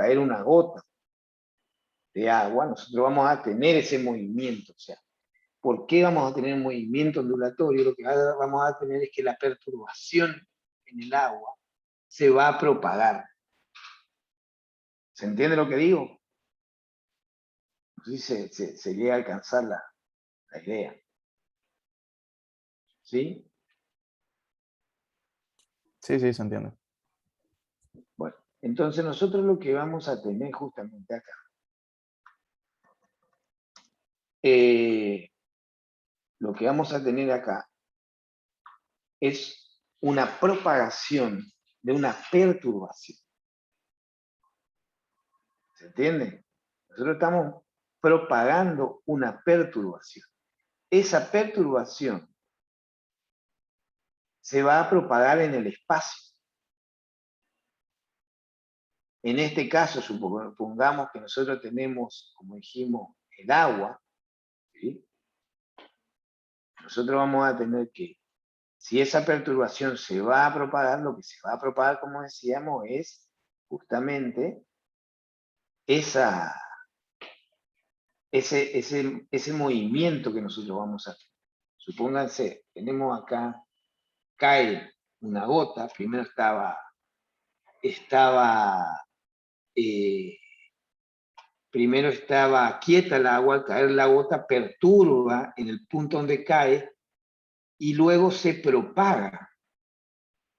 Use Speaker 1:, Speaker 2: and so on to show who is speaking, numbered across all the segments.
Speaker 1: caer una gota de agua, nosotros vamos a tener ese movimiento. O sea, ¿por qué vamos a tener movimiento ondulatorio? Lo que vamos a tener es que la perturbación en el agua se va a propagar. ¿Se entiende lo que digo? Así se llega a alcanzar la idea. ¿Sí?
Speaker 2: Sí, sí, se entiende.
Speaker 1: Bueno, entonces nosotros lo que vamos a tener justamente acá, lo que vamos a tener acá es una propagación de una perturbación. ¿Se entiende? Nosotros estamos propagando una perturbación. Esa perturbación se va a propagar en el espacio. En este caso, supongamos que nosotros tenemos, como dijimos, el agua, ¿sí? Nosotros vamos a tener que, si esa perturbación se va a propagar, lo que se va a propagar, como decíamos, es justamente ese movimiento que nosotros vamos a hacer. Supónganse, tenemos acá, cae una gota, primero primero estaba quieta el agua, al caer la gota perturba en el punto donde cae y luego se propaga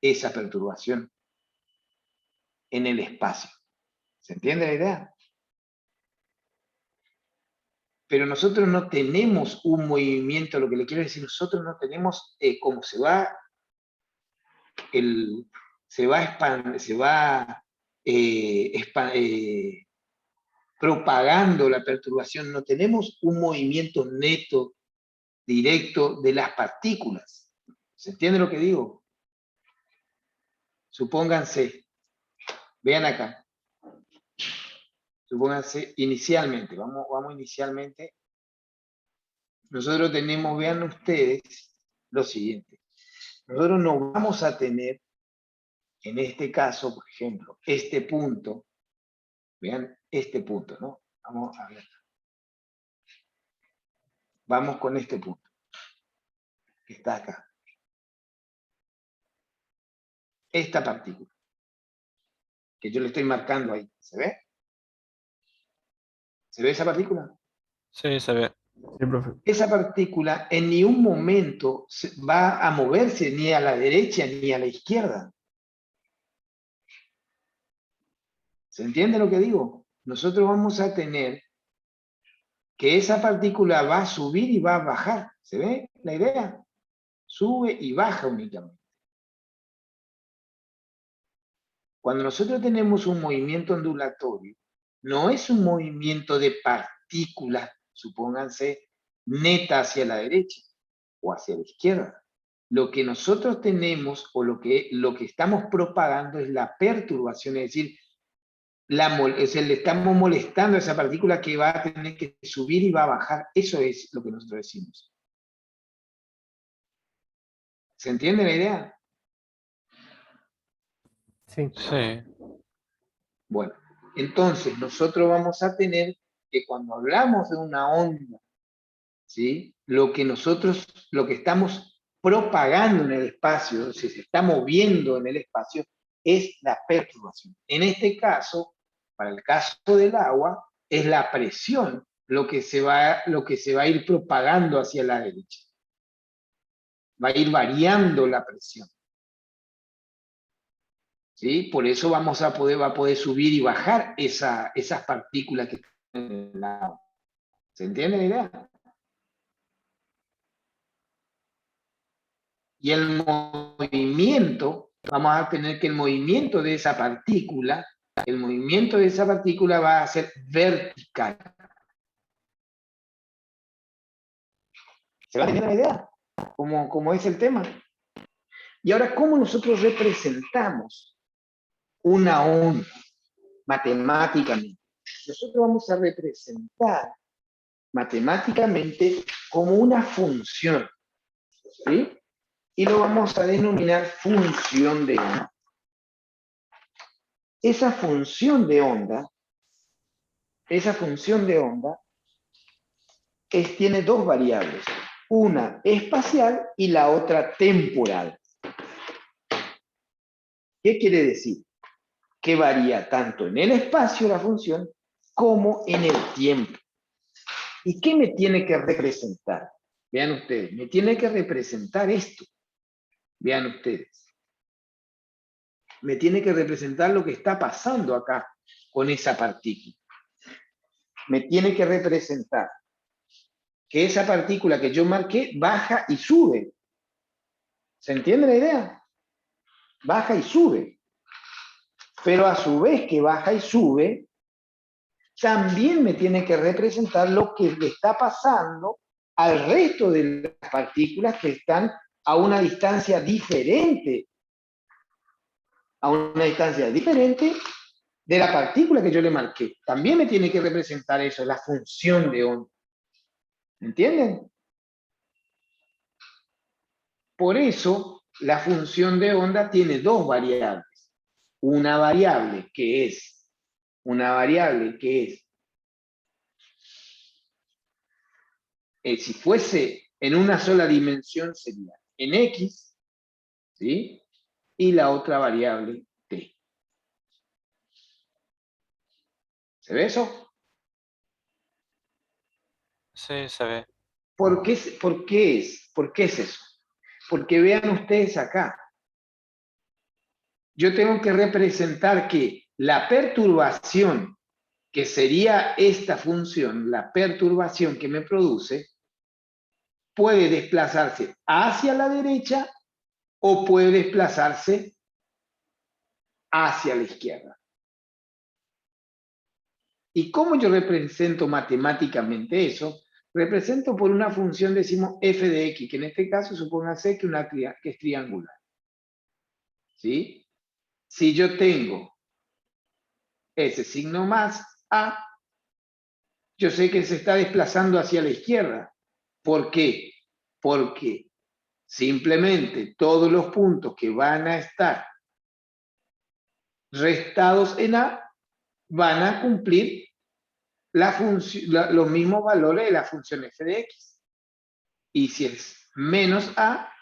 Speaker 1: esa perturbación en el espacio. ¿Se entiende la idea? Pero nosotros no tenemos un movimiento, lo que le quiero decir, nosotros no tenemos cómo se va propagando la perturbación, no tenemos un movimiento neto, directo de las partículas. ¿Se entiende lo que digo? Supónganse, vean acá, supónganse inicialmente, vamos inicialmente, nosotros tenemos, vean ustedes, lo siguiente. Nosotros no vamos a tener, en este caso, por ejemplo, este punto, vean este punto, ¿no? Vamos a ver. Vamos con este punto, que está acá. Esta partícula, que yo le estoy marcando ahí, ¿se ve? ¿Se ve esa partícula?
Speaker 3: Sí, se ve.
Speaker 2: Sí, profe.
Speaker 1: Esa partícula en ningún momento va a moverse ni a la derecha ni a la izquierda. ¿Se entiende lo que digo? Nosotros vamos a tener que esa partícula va a subir y va a bajar. ¿Se ve la idea? Sube y baja únicamente. Cuando nosotros tenemos un movimiento ondulatorio, no es un movimiento de partículas, supónganse, neta hacia la derecha o hacia la izquierda. Lo que nosotros tenemos o lo que estamos propagando es la perturbación, es decir, le estamos molestando a esa partícula que va a tener que subir y va a bajar. Eso es lo que nosotros decimos. ¿Se entiende la idea?
Speaker 4: Sí.
Speaker 3: Sí.
Speaker 1: Bueno, entonces nosotros vamos a tener que cuando hablamos de una onda, ¿sí? Lo que estamos propagando en el espacio, si se está moviendo en el espacio, es la perturbación. En este caso, para el caso del agua, es la presión lo que se va a ir propagando hacia la derecha. Va a ir variando la presión. ¿Sí? Por eso va a poder subir y bajar esas partículas que están en el agua. ¿Se entiende la idea? Y el movimiento, vamos a tener que el movimiento de esa partícula va a ser vertical. ¿Se va a entender la idea? ¿Cómo es el tema? Y ahora, ¿cómo nosotros representamos una onda matemáticamente? Nosotros vamos a representar matemáticamente como una función, ¿sí? Y lo vamos a denominar función de onda. Esa función de onda esa función de onda tiene dos variables, una espacial y la otra temporal. ¿Qué quiere decir? Que varía tanto en el espacio la función como en el tiempo. ¿Y qué me tiene que representar? Vean ustedes, me tiene que representar esto. Vean ustedes. Me tiene que representar lo que está pasando acá con esa partícula. Me tiene que representar que esa partícula que yo marqué baja y sube. ¿Se entiende la idea? Baja y sube. Pero a su vez que baja y sube, también me tiene que representar lo que le está pasando al resto de las partículas que están a una distancia diferente. A una distancia diferente de la partícula que yo le marqué. También me tiene que representar eso, la función de onda. ¿Entienden? Por eso, la función de onda tiene dos variables. Una variable que es si fuese en una sola dimensión sería en X, ¿sí? Y la otra variable T. ¿Se ve eso?
Speaker 3: Sí, se ve.
Speaker 1: ¿Por qué es eso? Porque vean ustedes acá. Yo tengo que representar que la perturbación, que sería esta función, la perturbación que me produce, puede desplazarse hacia la derecha o puede desplazarse hacia la izquierda. ¿Y cómo yo represento matemáticamente eso? Represento por una función, decimos, f de x, que en este caso supóngase que es triangular. ¿Sí? Si yo tengo ese signo más a, yo sé que se está desplazando hacia la izquierda. ¿Por qué? Porque simplemente todos los puntos que van a estar restados en A van a cumplir los mismos valores de la función f de x. Y si es menos A,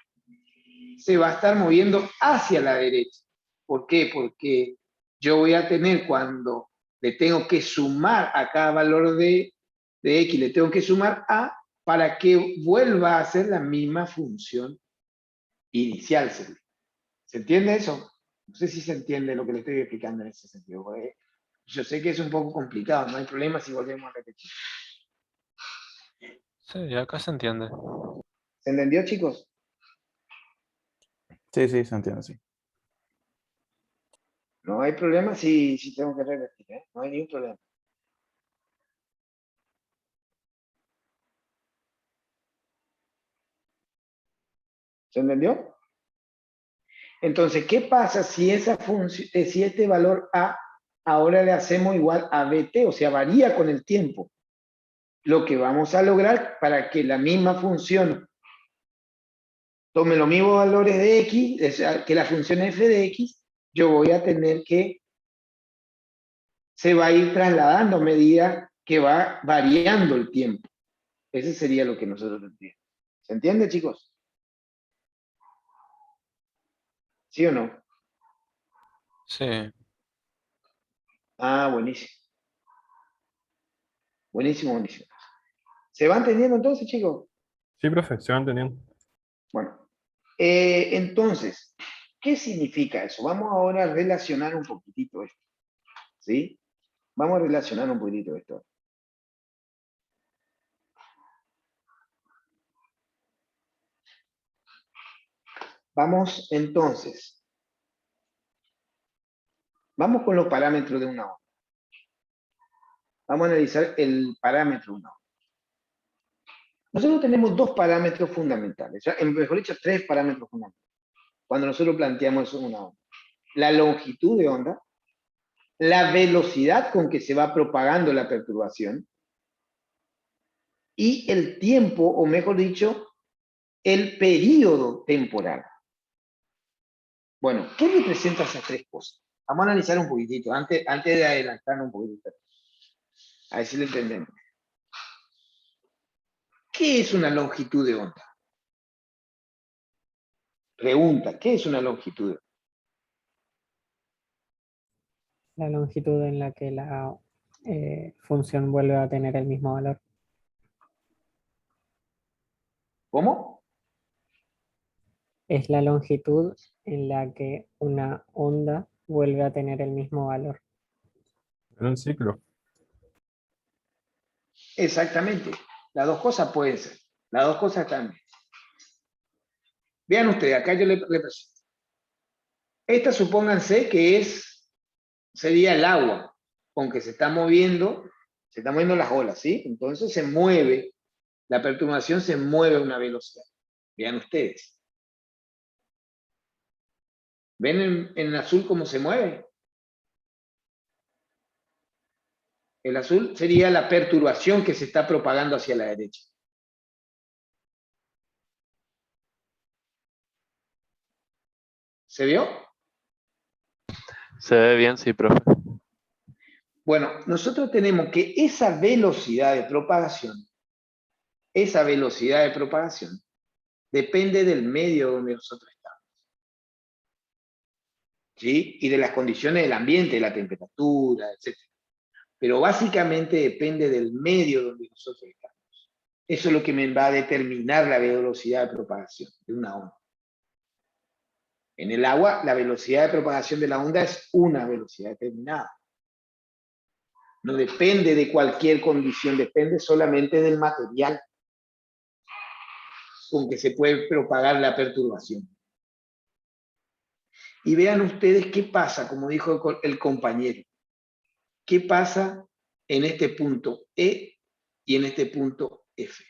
Speaker 1: se va a estar moviendo hacia la derecha. ¿Por qué? Porque yo voy a tener, cuando le tengo que sumar a cada valor de x, le tengo que sumar A para que vuelva a ser la misma función inicial. ¿Se entiende eso? No sé si se entiende lo que le estoy explicando en ese sentido. Yo sé que es un poco complicado, no hay problema si volvemos a repetir.
Speaker 3: Sí, acá se entiende.
Speaker 1: ¿Se entendió, chicos?
Speaker 2: Sí, sí, se entiende, sí.
Speaker 1: No hay problema si tengo que repetir, ¿eh? No hay ningún problema. ¿Se entendió? Entonces, ¿qué pasa si esa función, si este valor A ahora le hacemos igual a BT, o sea, varía con el tiempo? Lo que vamos a lograr para que la misma función tome los mismos valores de X, que la función f de X, yo voy a tener que se va a ir trasladando a medida que va variando el tiempo. Ese sería lo que nosotros tendríamos. ¿Se entiende, chicos? ¿Sí o no?
Speaker 3: Sí,
Speaker 1: Ah, buenísimo. Buenísimo, buenísimo. ¿Se va entendiendo entonces, chicos?
Speaker 2: Sí, profe, se va entendiendo.
Speaker 1: Bueno, entonces, ¿qué significa eso? Vamos ahora a relacionar un poquitito esto. ¿Sí? Vamos a relacionar un poquitito esto. Vamos entonces. Vamos con los parámetros de una onda. Vamos a analizar el parámetro de una onda. Nosotros tenemos dos parámetros fundamentales, mejor dicho, tres parámetros fundamentales, cuando nosotros planteamos una onda. La longitud de onda, la velocidad con que se va propagando la perturbación y el tiempo, o mejor dicho, el periodo temporal. Bueno, ¿qué representa esas tres cosas? Vamos a analizar un poquitito, antes de adelantarnos un poquitito. A ver si lo entendemos. ¿Qué es una longitud de onda? Pregunta, ¿qué es una longitud de onda?
Speaker 4: La longitud en la que la función vuelve a tener el mismo valor.
Speaker 1: ¿Cómo?
Speaker 4: Es la longitud en la que una onda vuelve a tener el mismo valor.
Speaker 2: En un ciclo.
Speaker 1: Exactamente. Las dos cosas pueden ser. Las dos cosas también. Vean ustedes, acá yo le presento. Esta supónganse que sería el agua, con que se están moviendo las olas, ¿sí? Entonces se mueve, la perturbación se mueve a una velocidad. Vean ustedes. ¿Ven en azul cómo se mueve? El azul sería la perturbación que se está propagando hacia la derecha. ¿Se vio?
Speaker 3: Se ve bien, sí, profe.
Speaker 1: Bueno, nosotros tenemos que esa velocidad de propagación depende del medio donde nosotros estamos. ¿Sí? Y de las condiciones del ambiente, de la temperatura, etc. Pero básicamente depende del medio donde nosotros estamos. Eso es lo que me va a determinar la velocidad de propagación de una onda. En el agua, la velocidad de propagación de la onda es una velocidad determinada. No depende de cualquier condición, depende solamente del material con que se puede propagar la perturbación. Y vean ustedes qué pasa, como dijo el compañero. ¿Qué pasa en este punto E y en este punto F?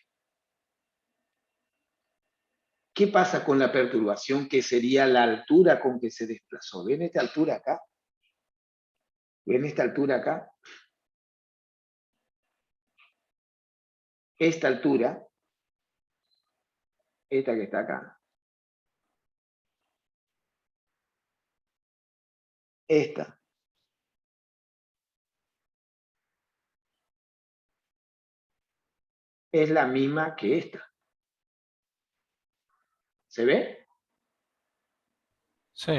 Speaker 1: ¿Qué pasa con la perturbación, que sería la altura con que se desplazó? ¿Ven esta altura acá? ¿Ven esta altura acá? Esta altura, esta que está acá, esta, es la misma que esta. ¿Se ve?
Speaker 3: Sí,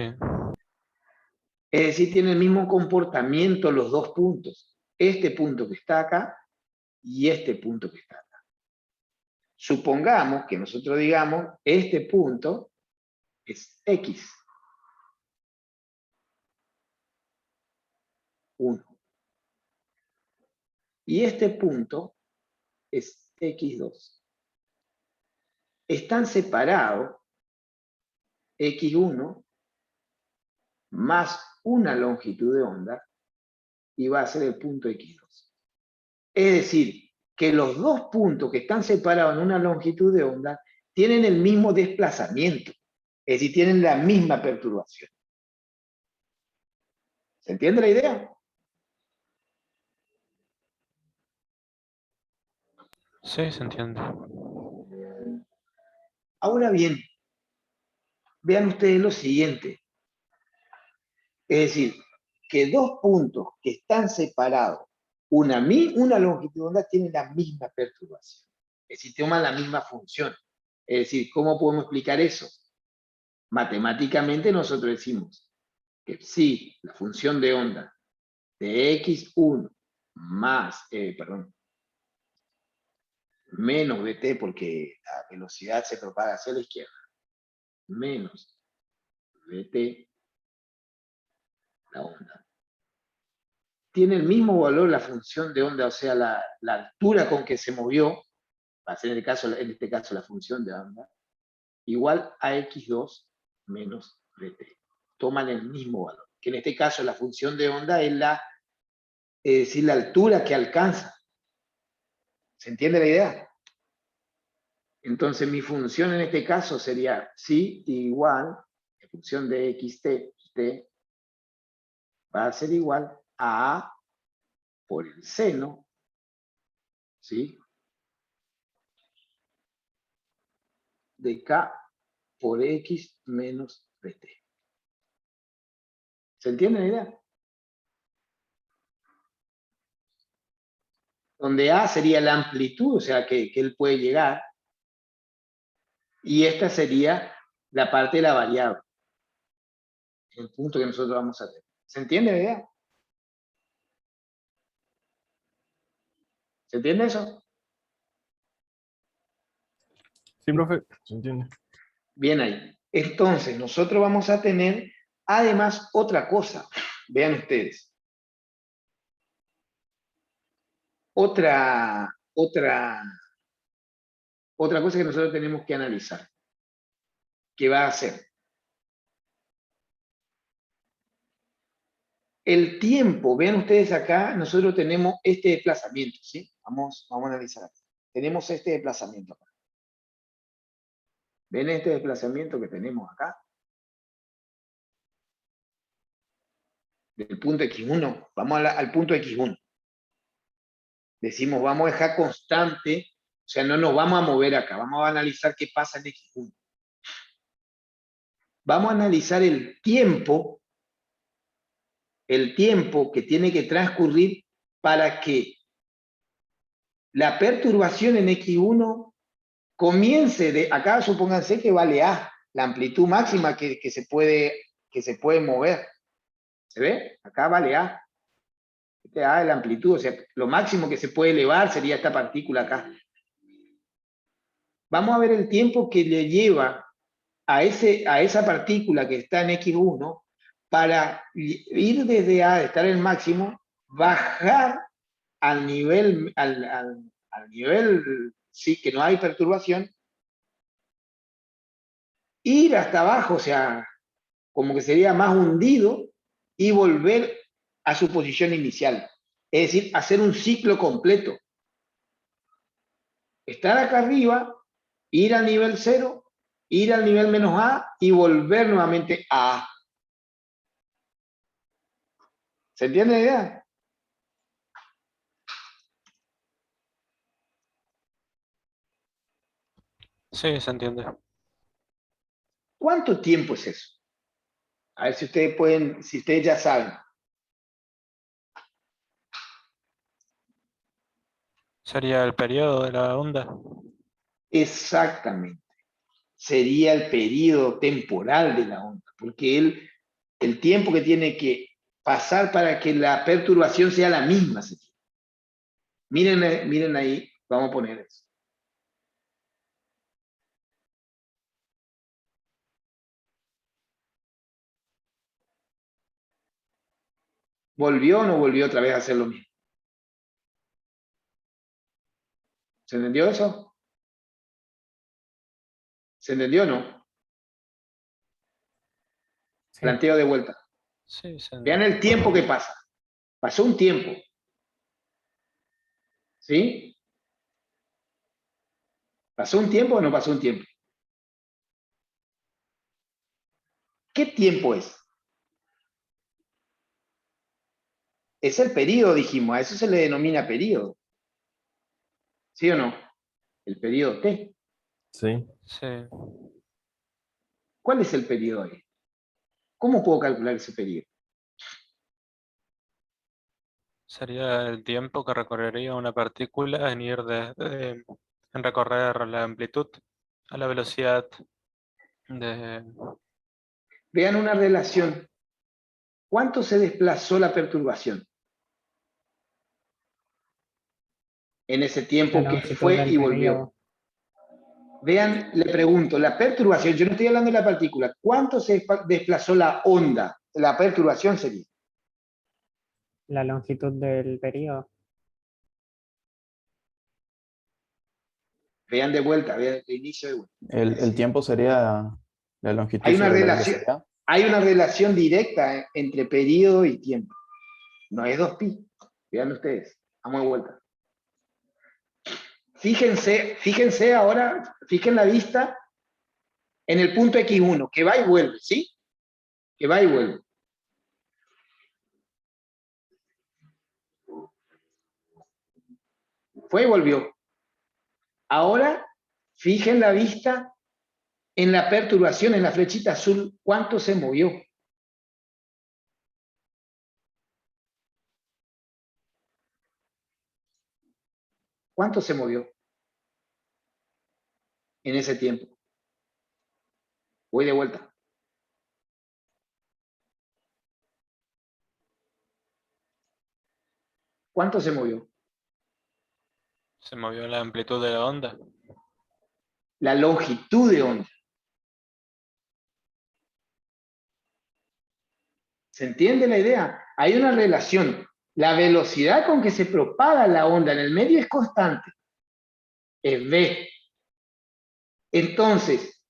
Speaker 1: Es decir, tienen el mismo comportamiento los dos puntos. Este punto que está acá y este punto que está acá. Supongamos que nosotros digamos, este punto es X. 1. Y este punto es X2. Están separados X1 más una longitud de onda y va a ser el punto X2. Es decir, que los dos puntos que están separados en una longitud de onda tienen el mismo desplazamiento, es decir, tienen la misma perturbación. ¿Se entiende la idea?
Speaker 3: sí, se entiende.
Speaker 1: Ahora bien, vean ustedes lo siguiente. Es decir, que dos puntos que están separados, una longitud de onda, tienen la misma perturbación. Es decir, toman la misma función. Es decir, ¿cómo podemos explicar eso? Matemáticamente nosotros decimos que si la función de onda de x1 más, menos dt, porque la velocidad se propaga hacia la izquierda, menos dt, la onda, tiene el mismo valor la función de onda, o sea, la altura con que se movió, va a ser en este caso la función de onda, igual a x2 menos dt. Toman el mismo valor, que en este caso la función de onda es decir, la altura que alcanza. ¿Se entiende la idea? Entonces mi función en este caso sería psi igual, en función de t, va a ser igual a por el seno, ¿sí? De k por x menos dt. ¿Se entiende la idea? donde A sería la amplitud, o sea, que él puede llegar, y esta sería la parte de la variable, el punto que nosotros vamos a tener. ¿Se entiende la idea? ¿Se entiende eso?
Speaker 2: Sí, profe, se entiende.
Speaker 1: Bien ahí. Entonces, nosotros vamos a tener, además, otra cosa. Vean ustedes. Otra cosa que nosotros tenemos que analizar. ¿Qué va a ser? El tiempo, vean ustedes acá, nosotros tenemos este desplazamiento, ¿sí? Vamos a analizar acá. Tenemos este desplazamiento acá. ¿Ven este desplazamiento que tenemos acá? Del punto X1, vamos al punto X1. Decimos, vamos a dejar constante, o sea, no nos vamos a mover acá, vamos a analizar qué pasa en X1. Vamos a analizar el tiempo que tiene que transcurrir para que la perturbación en X1 comience de, acá supónganse que vale A, la amplitud máxima que se puede mover. ¿Se ve? Acá vale A. Este A es la amplitud, o sea, lo máximo que se puede elevar sería esta partícula acá. Vamos a ver el tiempo que le lleva a esa partícula que está en X1 para ir desde A, de estar en el máximo, bajar al nivel, al nivel, sí, que no hay perturbación, ir hasta abajo, o sea, como que sería más hundido, y volver a su posición inicial. Es decir, hacer un ciclo completo. Estar acá arriba, ir al nivel 0, ir al nivel menos A y volver nuevamente a A. ¿Se entiende la idea?
Speaker 3: Sí, se entiende.
Speaker 1: ¿Cuánto tiempo es eso? A ver si ustedes pueden, si ustedes ya saben.
Speaker 3: Sería el periodo de la onda.
Speaker 1: Exactamente. Sería el periodo temporal de la onda, porque el tiempo que tiene que pasar para que la perturbación sea la misma. Miren ahí, vamos a poner eso. ¿Volvió o no volvió otra vez a hacer lo mismo? ¿Se entendió eso? ¿Se entendió o no?
Speaker 4: Sí.
Speaker 1: Planteo de vuelta.
Speaker 3: Sí, se
Speaker 1: Vean el tiempo que pasa. Pasó un tiempo. ¿Sí? ¿Pasó un tiempo o no pasó un tiempo? ¿Qué tiempo es? Es el periodo, dijimos. A eso se le denomina periodo. ¿Sí o no? El periodo T.
Speaker 2: Sí.
Speaker 3: Sí.
Speaker 1: ¿Cuál es el periodo ahí? ¿Cómo puedo calcular ese periodo?
Speaker 3: Sería el tiempo que recorrería una partícula en ir en recorrer la amplitud a la velocidad de...
Speaker 1: Vean una relación. ¿Cuánto se desplazó la perturbación? En ese
Speaker 4: La
Speaker 1: tiempo que
Speaker 4: longitud
Speaker 1: fue
Speaker 4: del
Speaker 1: y volvió.
Speaker 4: periodo.
Speaker 1: Vean, le pregunto, la perturbación, yo no estoy hablando de la partícula, ¿cuánto se desplazó la onda? La perturbación sería.
Speaker 4: La longitud del periodo.
Speaker 1: Vean de vuelta, vean el inicio de vuelta.
Speaker 5: El tiempo sería la longitud
Speaker 1: Hay una
Speaker 5: sobre la
Speaker 1: relación,
Speaker 5: velocidad.
Speaker 1: hay una relación directa entre periodo y tiempo. No es 2pi. Vean ustedes. Vamos de vuelta. Fíjense ahora, fijen la vista en el punto X1, que va y vuelve, ¿sí? Que va y vuelve. Fue y volvió. Ahora, fijen la vista en la perturbación, en la flechita azul, ¿cuánto se movió? ¿Cuánto se movió en ese tiempo? Voy de vuelta. ¿Cuánto se movió?
Speaker 3: Se movió la amplitud de la onda.
Speaker 1: La longitud de onda. ¿Se entiende la idea? Hay una relación. La velocidad con que se propaga la onda en el medio es constante. Es v. Entonces,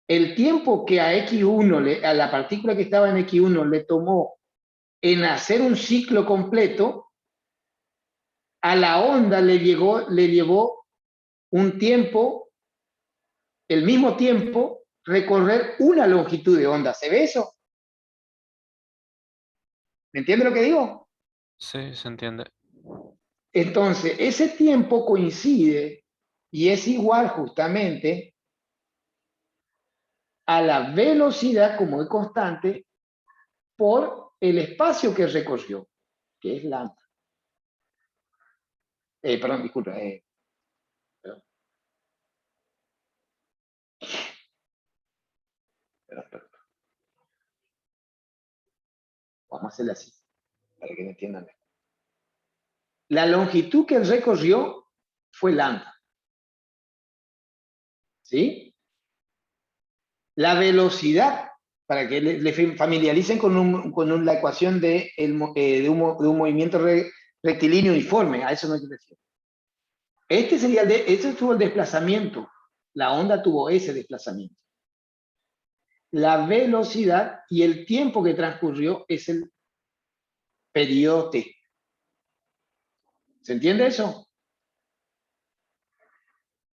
Speaker 1: el tiempo que a X1, a la partícula que estaba en X1 le tomó en hacer un ciclo completo, a la onda le llevó un tiempo, el mismo tiempo, recorrer una longitud de onda. ¿Se ve eso? ¿Me entiende lo que digo?
Speaker 3: Sí, se entiende.
Speaker 1: Entonces, ese tiempo coincide y es igual justamente a la velocidad, como es constante, por el espacio que recorrió, que es lambda. Perdón, disculpa. Perdón. Perdón. Vamos a hacerle así, para que me entiendan mejor. La longitud que él recorrió fue lambda. ¿Sí? La velocidad, para que le familiaricen con la ecuación de un movimiento rectilíneo uniforme, a eso no me refiero. Este tuvo el desplazamiento, la onda tuvo ese desplazamiento. La velocidad y el tiempo que transcurrió es el periodo t. ¿Se entiende eso?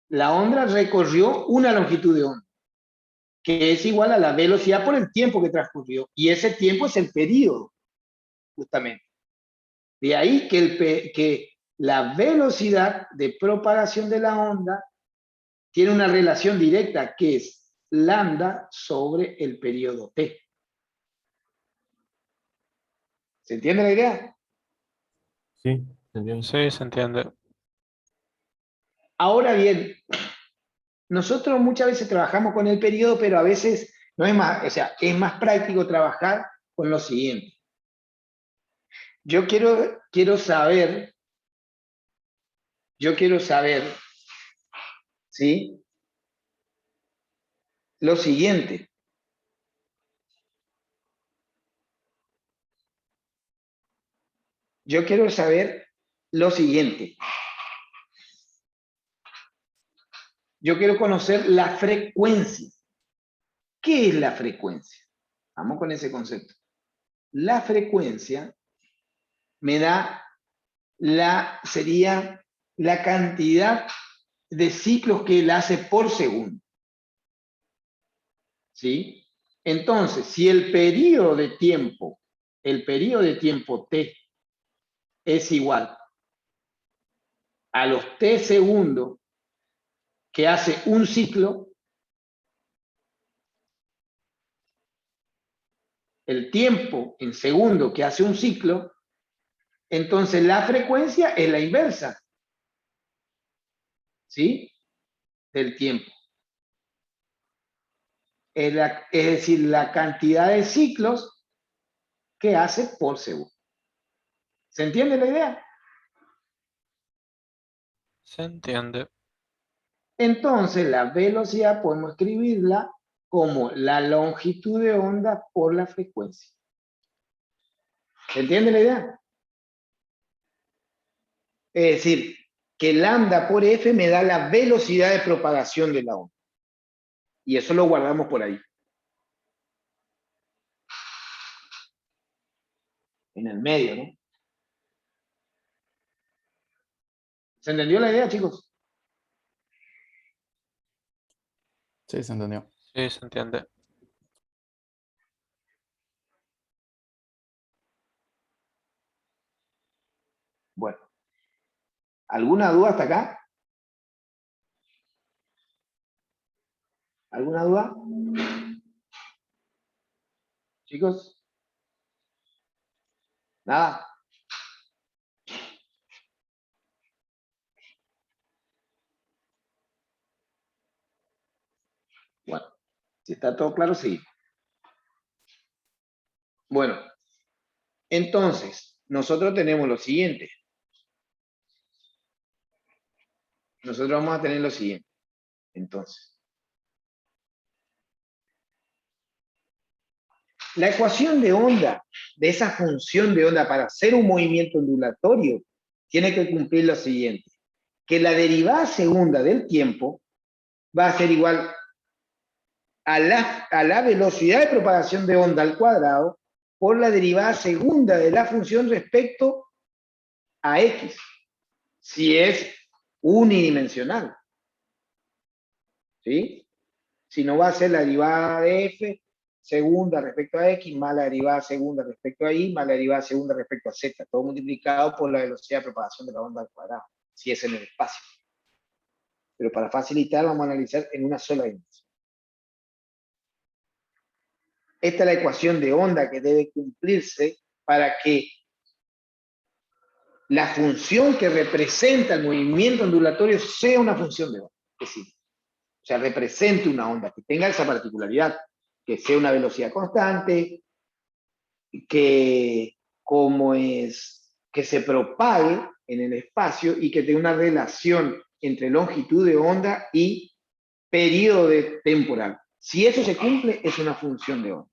Speaker 1: La onda recorrió una longitud de onda, que es igual a la velocidad por el tiempo que transcurrió. Y ese tiempo es el periodo, justamente. De ahí que la velocidad de propagación de la onda tiene una relación directa, que es lambda sobre el periodo t. ¿Se entiende la idea?
Speaker 2: Sí, se entiende.
Speaker 3: Sí, se entiende.
Speaker 1: Ahora bien, nosotros muchas veces trabajamos con el periodo, pero a veces no es más, o sea, es más práctico trabajar con lo siguiente. Yo quiero saber, ¿sí? Lo siguiente. Yo quiero saber lo siguiente. Yo quiero conocer la frecuencia. ¿Qué es la frecuencia? Vamos con ese concepto. La frecuencia me da sería la cantidad de ciclos que él hace por segundo. ¿Sí? Entonces, si el periodo de tiempo t es igual a los t segundos que hace un ciclo, el tiempo en segundo que hace un ciclo, entonces la frecuencia es la inversa, ¿sí? Del tiempo. Es decir, la cantidad de ciclos que hace por segundo. ¿Se entiende la idea?
Speaker 3: Se entiende.
Speaker 1: Entonces, la velocidad podemos escribirla como la longitud de onda por la frecuencia. ¿Se entiende la idea? Es decir, que lambda por f me da la velocidad de propagación de la onda. Y eso lo guardamos por ahí. En el medio, ¿no? ¿Se entendió la idea, chicos?
Speaker 5: Sí, se entendió.
Speaker 3: Sí, se entiende.
Speaker 1: Bueno. ¿Alguna duda hasta acá? ¿Alguna duda? Chicos. Nada. Bueno, si está todo claro, sí. Bueno, entonces, nosotros tenemos lo siguiente. Nosotros vamos a tener lo siguiente. Entonces, la ecuación de onda, de esa función de onda para hacer un movimiento ondulatorio, tiene que cumplir lo siguiente. Que la derivada segunda del tiempo va a ser igual a la velocidad de propagación de onda al cuadrado por la derivada segunda de la función respecto a x, si es unidimensional. ¿Sí? Si no va a ser la derivada de f segunda respecto a x más la derivada segunda respecto a y más la derivada segunda respecto a z, todo multiplicado por la velocidad de propagación de la onda al cuadrado, si es en el espacio. Pero para facilitar vamos a analizar en una sola dimensión. Esta es la ecuación de onda que debe cumplirse para que la función que representa el movimiento ondulatorio sea una función de onda. Es decir, o sea, represente una onda, que tenga esa particularidad, que sea una velocidad constante, que se propague en el espacio y que tenga una relación entre longitud de onda y periodo temporal. Si eso se cumple, es una función de onda.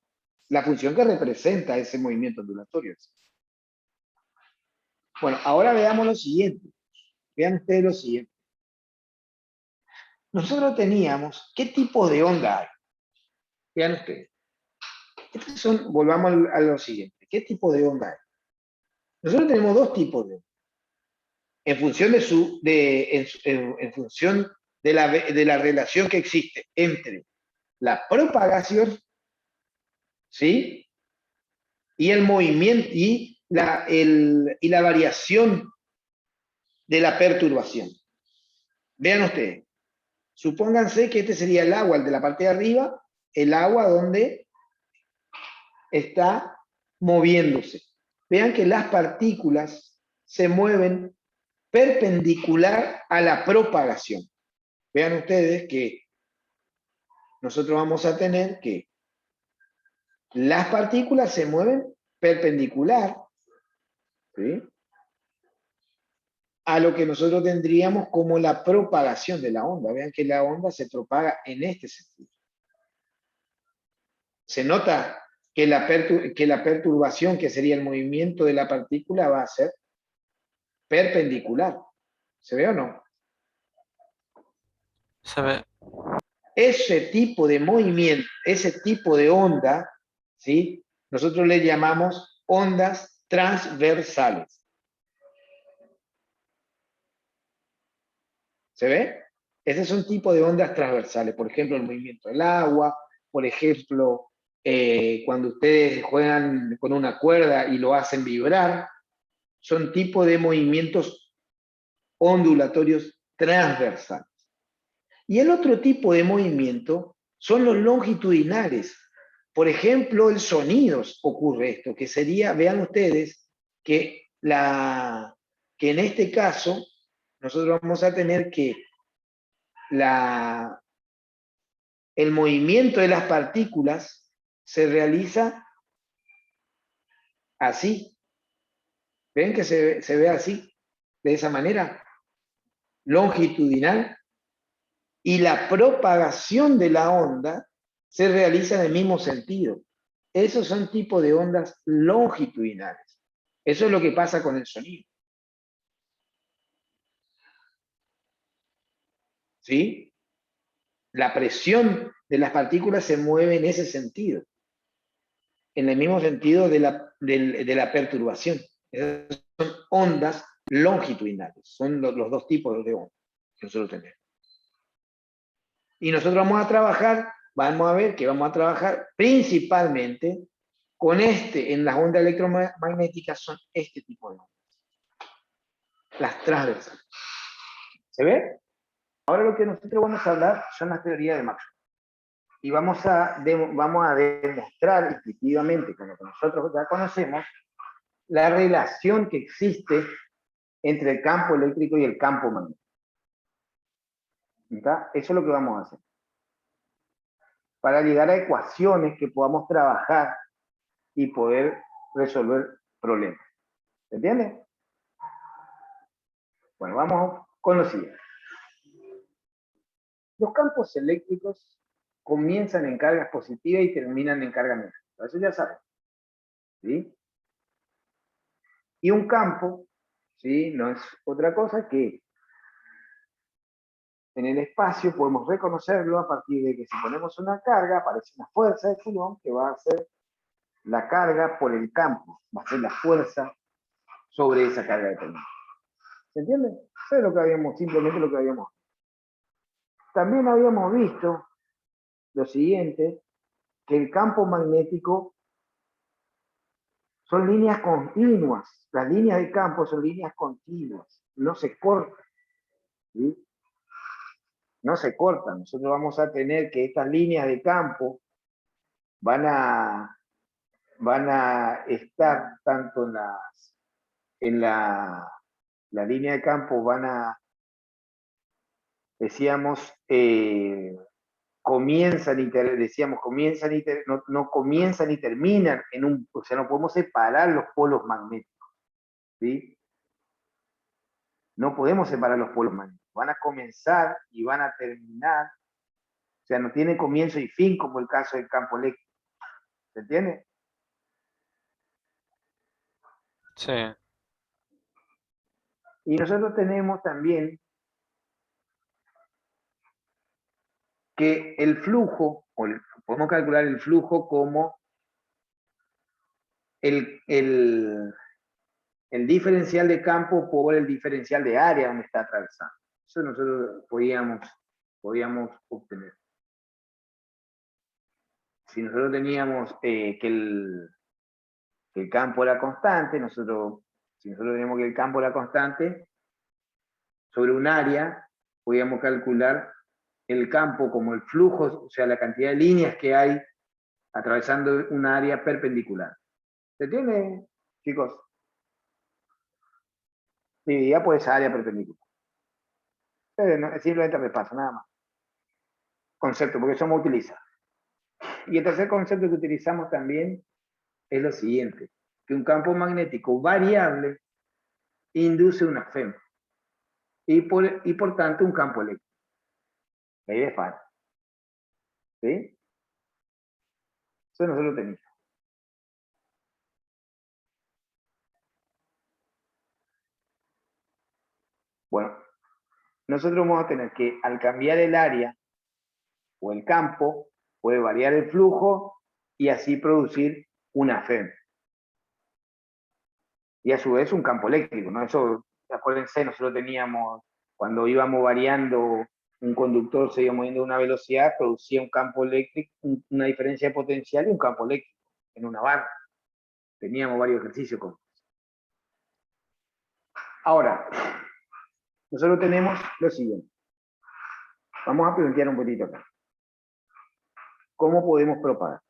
Speaker 1: La función que representa ese movimiento ondulatorio. Bueno, ahora veamos lo siguiente. Vean ustedes lo siguiente. Nosotros teníamos, ¿qué tipo de onda hay? Vean ustedes. Volvamos a lo siguiente. ¿Qué tipo de onda hay? Nosotros tenemos dos tipos de onda. En función en función de la relación que existe entre la propagación, ¿sí? Y el movimiento y la variación de la perturbación. Vean ustedes. Supónganse que este sería el agua, el de la parte de arriba, el agua donde está moviéndose. Vean que las partículas se mueven perpendicular a la propagación. Vean ustedes que nosotros vamos a tener que las partículas se mueven perpendicular, ¿sí?, a lo que nosotros tendríamos como la propagación de la onda. Vean que la onda se propaga en este sentido. Se nota que la perturbación, que sería el movimiento de la partícula, va a ser perpendicular. ¿Se ve o no?
Speaker 3: Se ve.
Speaker 1: Ese tipo de movimiento, ese tipo de onda, ¿sí?, nosotros le llamamos ondas transversales. ¿Se ve? Ese es un tipo de ondas transversales. Por ejemplo, el movimiento del agua, por ejemplo, cuando ustedes juegan con una cuerda y lo hacen vibrar, son tipos de movimientos ondulatorios transversales. Y el otro tipo de movimiento son los longitudinales. Por ejemplo, el sonido ocurre esto, que sería, vean ustedes, que en este caso nosotros vamos a tener que el movimiento de las partículas se realiza así. ¿Ven que se ve así? De esa manera. Longitudinal. Y la propagación de la onda se realiza en el mismo sentido. Esos son tipos de ondas longitudinales. Eso es lo que pasa con el sonido. ¿Sí? La presión de las partículas se mueve en ese sentido. En el mismo sentido de la perturbación. Esas son ondas longitudinales. Son los dos tipos de ondas que nosotros tenemos. Y nosotros vamos a trabajar principalmente con en las ondas electromagnéticas son este tipo de ondas. Las transversales. ¿Se ve? Ahora lo que nosotros vamos a hablar son las teorías de Maxwell. Y vamos a demostrar intuitivamente, con lo que nosotros ya conocemos, la relación que existe entre el campo eléctrico y el campo magnético. ¿Está? Eso es lo que vamos a hacer. para llegar a ecuaciones que podamos trabajar y poder resolver problemas. ¿Se entiende? Bueno, vamos con lo siguiente. Los campos eléctricos comienzan en cargas positivas y terminan en cargas negativas. Eso ya saben. ¿Sí? Y un campo, ¿sí?, no es otra cosa que en el espacio podemos reconocerlo a partir de que si ponemos una carga, aparece una fuerza de Coulomb que va a ser la carga por el campo, va a ser la fuerza sobre esa carga determinada. ¿Se entiende? Eso es lo que habíamos, simplemente lo que habíamos. También habíamos visto lo siguiente, que el campo magnético son líneas continuas. Las líneas de campo son líneas continuas, no se cortan. ¿Sí? No se cortan. Nosotros vamos a tener que estas líneas de campo van a estar tanto en la línea de campo, decíamos, comienzan y no comienzan y terminan o sea, no podemos separar los polos magnéticos, ¿sí? No podemos separar los polos magnéticos, van a comenzar y van a terminar, o sea, no tiene comienzo y fin como el caso del campo eléctrico, ¿se entiende?
Speaker 3: Sí,
Speaker 1: Y nosotros tenemos también que el flujo, podemos calcular el flujo como el diferencial de campo por el diferencial de área donde está atravesando. Eso nosotros podíamos obtener. Si nosotros teníamos que el campo era constante, si nosotros teníamos que el campo era constante, sobre un área, podíamos calcular el campo como el flujo, o sea, la cantidad de líneas que hay atravesando un área perpendicular. ¿Se entiende, chicos? Dividida por esa área perpendicular. Pero no, simplemente repaso, nada más. Concepto, porque eso me utiliza. Y el tercer concepto que utilizamos también es lo siguiente, que un campo magnético variable induce una FEM y por tanto un campo eléctrico. Ahí de fácil. ¿Sí? Eso nosotros tenemos. Bueno, nosotros vamos a tener que al cambiar el área o el campo, puede variar el flujo y así producir una FEM. Y a su vez un campo eléctrico, ¿no? Eso, acuérdense, nosotros teníamos, cuando íbamos variando, un conductor se iba moviendo a una velocidad, producía un campo eléctrico, una diferencia de potencial y un campo eléctrico en una barra. Teníamos varios ejercicios con eso. Ahora, nosotros tenemos lo siguiente. Vamos a plantear un poquito acá. ¿Cómo podemos propagar?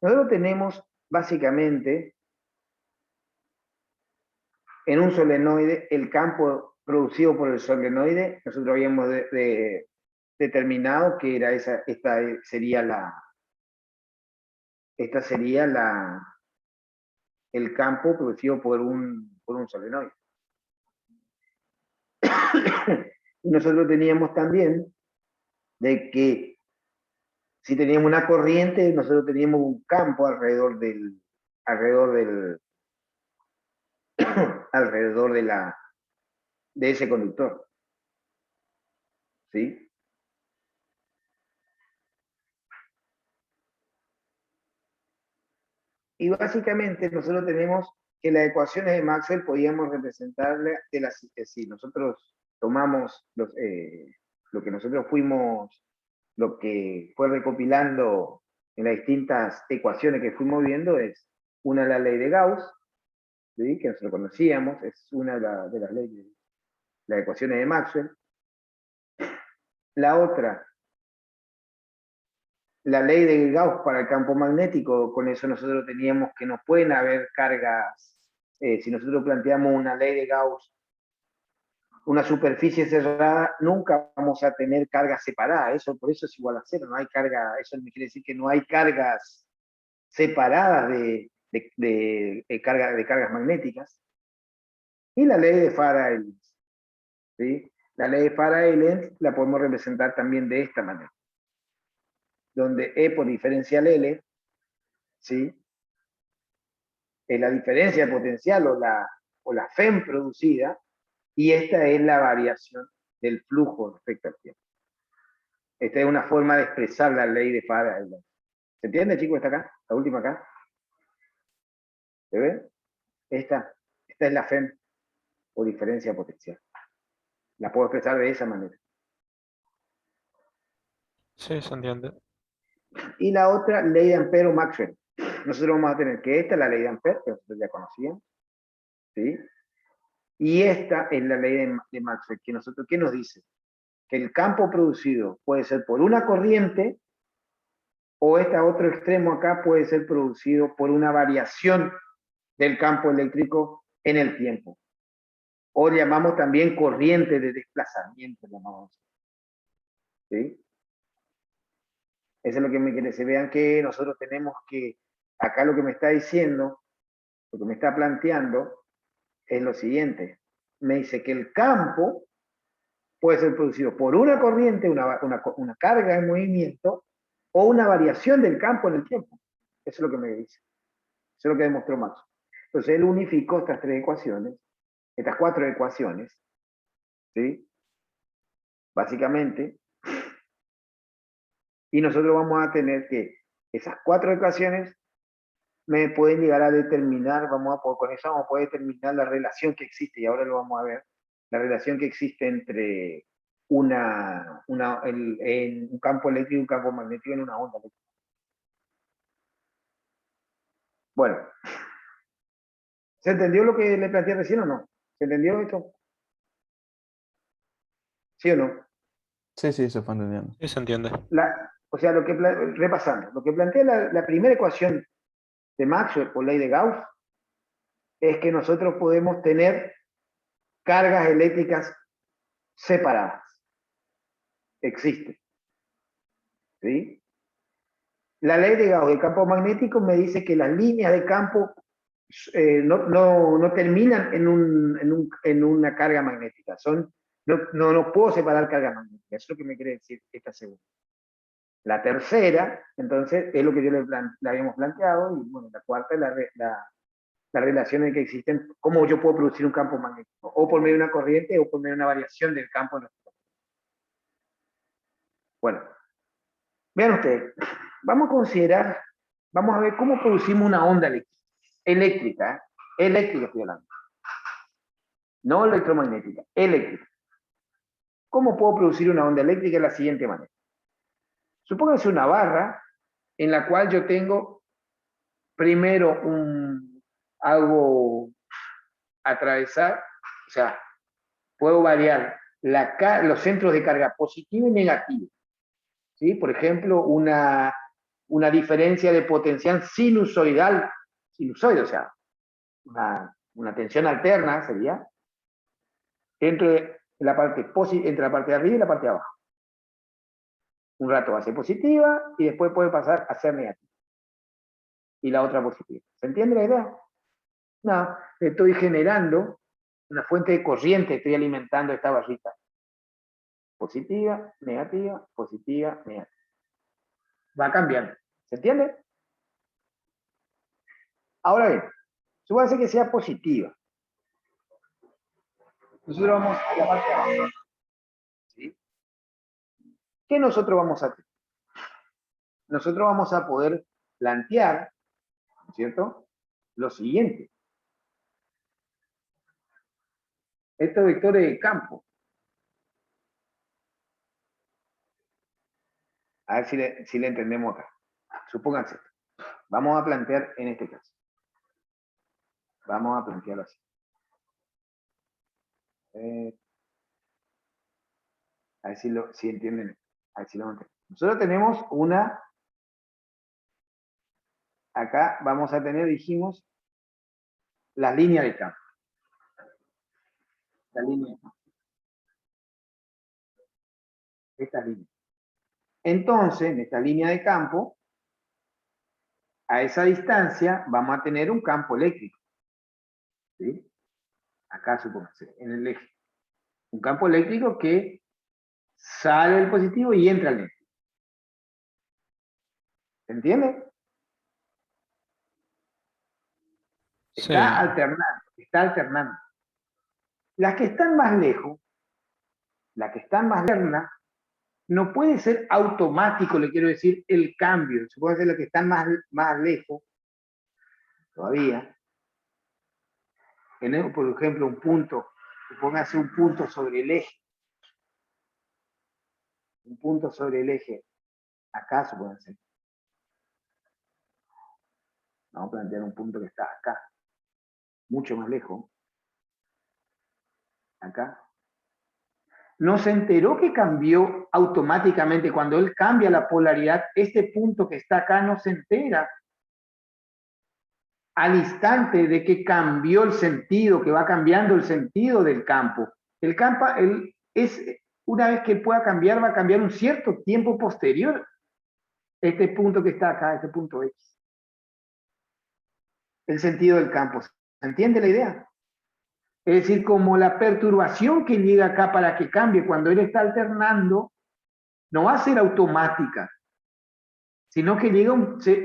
Speaker 1: Nosotros tenemos básicamente en un solenoide el campo producido por el solenoide. Nosotros habíamos determinado que era esta sería el campo producido por un solenoide. Y nosotros teníamos también de que si teníamos una corriente, nosotros teníamos un campo alrededor de ese conductor. ¿Sí? Y básicamente nosotros tenemos que las ecuaciones de Maxwell podíamos representarle si nosotros tomamos lo que nosotros lo que fue recopilando en las distintas ecuaciones que fuimos viendo es una la ley de Gauss, ¿sí?, que nosotros conocíamos, es una de las leyes, las ecuaciones de Maxwell. La otra, la ley de Gauss para el campo magnético, con eso nosotros teníamos que no pueden haber cargas, si nosotros planteamos una ley de Gauss una superficie cerrada, nunca vamos a tener carga separada. Por eso es igual a cero. No hay carga, eso me quiere decir que no hay cargas separadas de cargas magnéticas. Y la ley de Faraday-Lenz, ¿sí? La ley de Faraday-Lenz la podemos representar también de esta manera, donde E por diferencial L, ¿sí?, es la diferencia de potencial o la FEM producida, y esta es la variación del flujo respecto al tiempo. Esta es una forma de expresar la ley de Faraday-Lenz. ¿Se entiende, chicos? Esta acá, la última acá. ¿Se ve? Esta es la FEM, o diferencia potencial. La puedo expresar de esa manera.
Speaker 3: Sí, se entiende.
Speaker 1: Y la otra, ley de Ampère o Maxwell. Nosotros vamos a tener que esta es la ley de Ampère, que nosotros ya conocíamos, ¿sí? Y esta es la ley de Maxwell, que nosotros, ¿qué nos dice? Que el campo producido puede ser por una corriente, o este otro extremo acá puede ser producido por una variación del campo eléctrico en el tiempo. O llamamos también corriente de desplazamiento, llamamos. ¿Sí? Eso es lo que me quiere. Se vean que nosotros tenemos que, acá lo que me está diciendo, lo que me está planteando, es lo siguiente. Me dice que el campo puede ser producido por una corriente, una carga en movimiento, o una variación del campo en el tiempo. Eso es lo que me dice. Eso es lo que demostró Max. Entonces él unificó estas tres ecuaciones, estas cuatro ecuaciones, ¿sí? Básicamente, y nosotros vamos a tener que esas cuatro ecuaciones me pueden llegar a determinar, con eso vamos a poder determinar la relación que existe, y ahora lo vamos a ver, la relación que existe entre en un campo eléctrico y un campo magnético en una onda eléctrica. Bueno, ¿se entendió lo que le planteé recién o no? ¿Se entendió esto? ¿Sí o no?
Speaker 5: Sí, sí, se fue entendiendo.
Speaker 3: Sí, se entiende.
Speaker 1: O sea, repasando, lo que plantea la primera ecuación de Maxwell por ley de Gauss es que nosotros podemos tener cargas eléctricas separadas. Existe. ¿Sí? La ley de Gauss del campo magnético me dice que las líneas de campo no terminan en una carga magnética. No puedo separar carga magnética. Eso es lo que me quiere decir esta segunda. La tercera, entonces, es lo que yo le habíamos planteado, y bueno, la cuarta es las relaciones que existen, cómo yo puedo producir un campo magnético, o por medio de una corriente, o por medio de una variación del campo. Bueno, vean ustedes, vamos a considerar, vamos a ver cómo producimos una onda eléctrica, eléctrica estoy hablando, no electromagnética, eléctrica. ¿Cómo puedo producir una onda eléctrica? De la siguiente manera. Supónganse una barra en la cual yo tengo primero algo atravesar, o sea, puedo variar los centros de carga positivo y negativo. ¿Sí? Por ejemplo, una diferencia de potencial sinusoidal, sinusoide, o sea, una tensión alterna sería, entre la parte de arriba y la parte de abajo. Un rato va a ser positiva y después puede pasar a ser negativa. Y la otra positiva. ¿Se entiende la idea? No, estoy generando una fuente de corriente, estoy alimentando esta barrita. Positiva, negativa, positiva, negativa. Va cambiando. ¿Se entiende? Ahora bien, supóngase que sea positiva. Nosotros vamos a la parte de abajo. ¿Sí? ¿Qué nosotros vamos a hacer? Nosotros vamos a poder plantear, ¿no es cierto?, lo siguiente. Estos vectores de campo. A ver si le entendemos acá. Supónganse. Vamos a plantear en este caso. Vamos a plantearlo así. A ver si entienden. A ver si lo entienden. Nosotros tenemos acá vamos a tener, dijimos, la línea de campo. La línea de campo. Esta línea. Entonces, en esta línea de campo, a esa distancia vamos a tener un campo eléctrico. ¿Sí? Acá supóngase, en el eje. Un campo eléctrico que sale del positivo y entra al negativo. ¿Se entiende?
Speaker 3: Sí,
Speaker 1: Está alternando, está alternando. Las que están más lejos, las que están más lejanas, no puede ser automático, le quiero decir, el cambio. Supongo que las que están más lejos, todavía, tenemos, por ejemplo, un punto, póngase un punto sobre el eje. Un punto sobre el eje. Acá, supónganse. Vamos a plantear un punto que está acá. Mucho más lejos. Acá. No se enteró que cambió automáticamente. Cuando él cambia la polaridad, este punto que está acá no se entera al instante de que cambió el sentido, que va cambiando el sentido del campo. El campo, una vez que pueda cambiar, va a cambiar un cierto tiempo posterior. Este punto que está acá, este punto X. El sentido del campo. ¿Se entiende la idea? Es decir, como la perturbación que llega acá para que cambie cuando él está alternando, no va a ser automática, sino que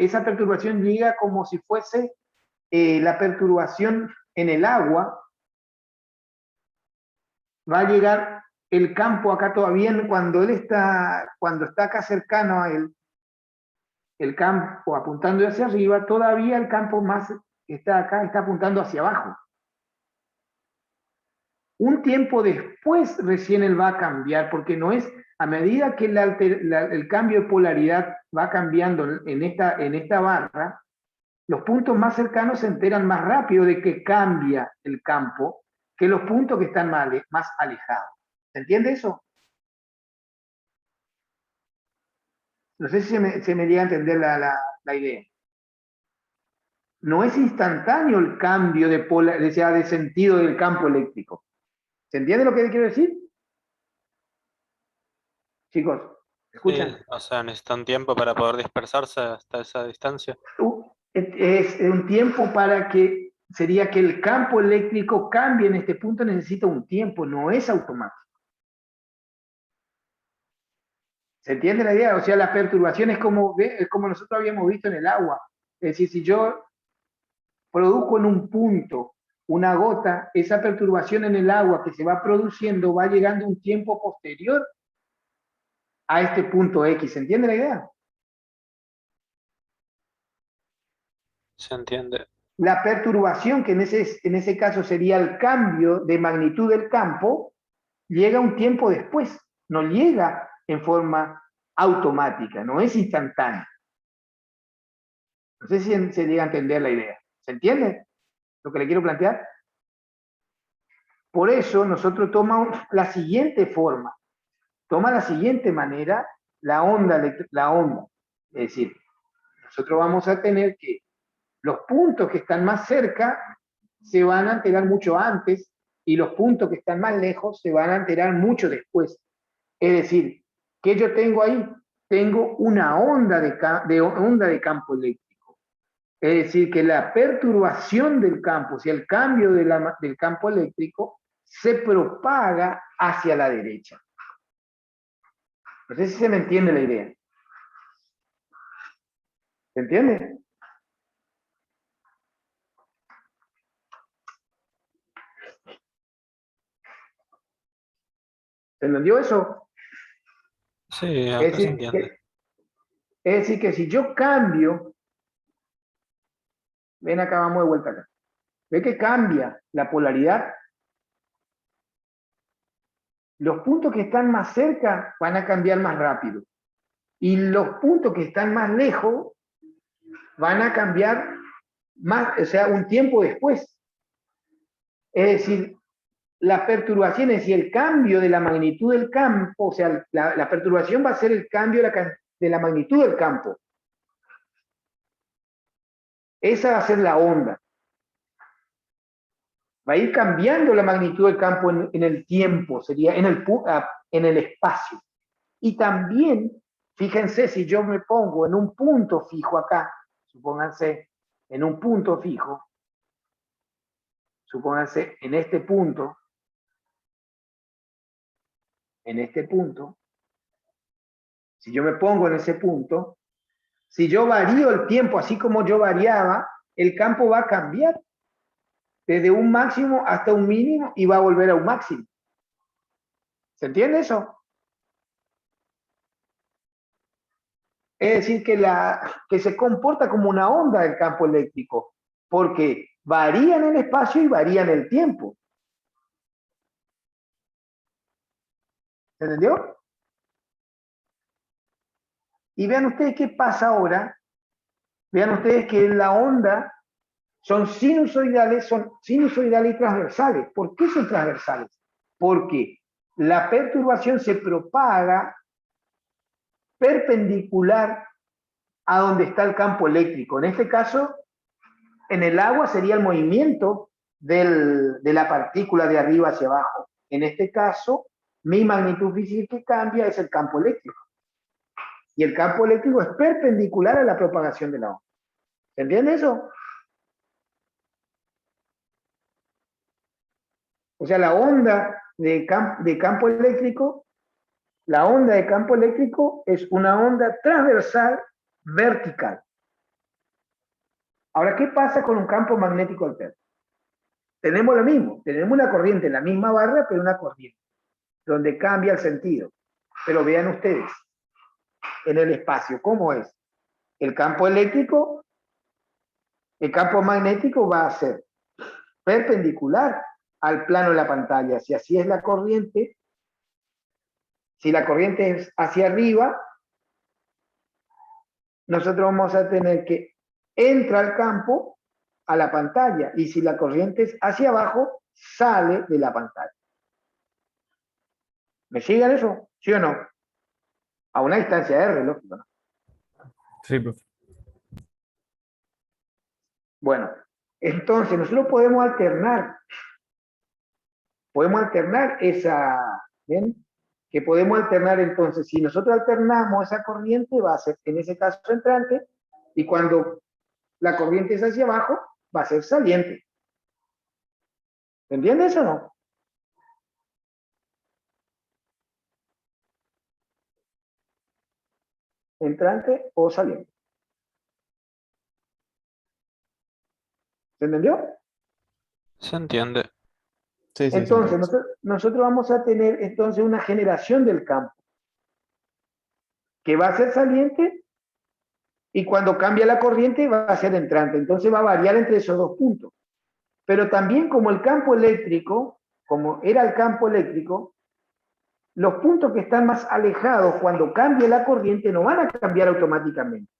Speaker 1: esa perturbación llega como si fuese la perturbación en el agua. Va a llegar el campo acá todavía, cuando está acá cercano a él, el campo apuntando hacia arriba, todavía el campo más que está acá está apuntando hacia abajo. Un tiempo después recién él va a cambiar, porque no es a medida que el cambio de polaridad va cambiando en esta barra, los puntos más cercanos se enteran más rápido de que cambia el campo que los puntos que están más alejados. ¿Se entiende eso? No sé si se me llega a entender la idea. No es instantáneo el cambio de sentido del campo eléctrico. ¿Se entiende lo que quiero decir? Chicos, ¿escuchan?
Speaker 3: sí, o sea, necesitan tiempo para poder dispersarse hasta esa distancia.
Speaker 1: Es un tiempo sería que el campo eléctrico cambie en este punto, necesita un tiempo, no es automático. ¿Se entiende la idea? O sea, la perturbación es como nosotros habíamos visto en el agua. Es decir, si yo produzco en un punto una gota, esa perturbación en el agua que se va produciendo va llegando un tiempo posterior a este punto X. ¿Se entiende la idea?
Speaker 3: Se entiende.
Speaker 1: La perturbación, que en ese caso sería el cambio de magnitud del campo, llega un tiempo después, no llega en forma automática, no es instantánea. No sé si se llega a entender la idea. ¿Se entiende lo que le quiero plantear? Por eso nosotros tomamos la siguiente forma, toma la siguiente manera la onda. Es decir, nosotros vamos a tener que los puntos que están más cerca se van a enterar mucho antes y los puntos que están más lejos se van a enterar mucho después. Es decir, ¿qué yo tengo ahí? Tengo una onda de campo eléctrico. Es decir, que la perturbación del campo, o sea, el cambio del campo eléctrico, se propaga hacia la derecha. No sé si se me entiende la idea. ¿Se entiende? ¿Se entendió eso?
Speaker 3: Sí,
Speaker 1: Es
Speaker 3: acá se
Speaker 1: decir,
Speaker 3: entiende.
Speaker 1: que si yo cambio, ven acá, vamos de vuelta acá. ¿Ve que cambia la polaridad? Los puntos que están más cerca van a cambiar más rápido. Y los puntos que están más lejos van a cambiar más, o sea, un tiempo después. Es decir, las perturbaciones y el cambio de la magnitud del campo, o sea, la perturbación va a ser el cambio de la magnitud del campo. Esa va a ser la onda. Va a ir cambiando la magnitud del campo en el tiempo, sería en el espacio. Y también, fíjense, si yo me pongo en un punto fijo acá, supónganse en un punto fijo, supónganse en este punto, si yo me pongo en ese punto, si yo varío el tiempo así como yo variaba, el campo va a cambiar desde un máximo hasta un mínimo y va a volver a un máximo. ¿Se entiende eso? Es decir, que se comporta como una onda del campo eléctrico, porque varía en el espacio y varía en el tiempo. ¿Se entendió? Y vean ustedes qué pasa ahora. Vean ustedes que la onda son sinusoidales y transversales. ¿Por qué son transversales? Porque la perturbación se propaga perpendicular a donde está el campo eléctrico. En este caso, en el agua sería el movimiento de la partícula de arriba hacia abajo. En este caso, mi magnitud física que cambia es el campo eléctrico. Y el campo eléctrico es perpendicular a la propagación de la onda. ¿Se entiende eso? O sea, la onda de campo eléctrico, es una onda transversal vertical. Ahora, ¿qué pasa con un campo magnético alterno? Tenemos lo mismo, tenemos una corriente en la misma barra, pero una corriente, donde cambia el sentido. Pero vean ustedes, en el espacio, ¿cómo es? El campo eléctrico, el campo magnético va a ser perpendicular al plano de la pantalla. Si así es la corriente, si la corriente es hacia arriba, nosotros vamos a tener que entra al campo a la pantalla, y si la corriente es hacia abajo, sale de la pantalla. ¿Me siguen eso? ¿Sí o no? A una distancia R, lógico, ¿no?
Speaker 2: Sí, profe.
Speaker 1: Bueno, entonces nosotros podemos alternar esa, ¿ven? Que podemos alternar entonces, si nosotros alternamos esa corriente, va a ser en ese caso entrante, y cuando la corriente es hacia abajo, va a ser saliente. ¿Entiendes o no? Entrante o saliente. ¿Se entendió?
Speaker 3: Se entiende.
Speaker 5: Sí, sí,
Speaker 1: Entonces,
Speaker 5: sí.
Speaker 1: nosotros vamos a tener entonces una generación del campo que va a ser saliente, y cuando cambia la corriente va a ser entrante. Entonces va a variar entre esos dos puntos. Pero también como el campo eléctrico, como era el campo eléctrico, los puntos que están más alejados cuando cambie la corriente no van a cambiar automáticamente.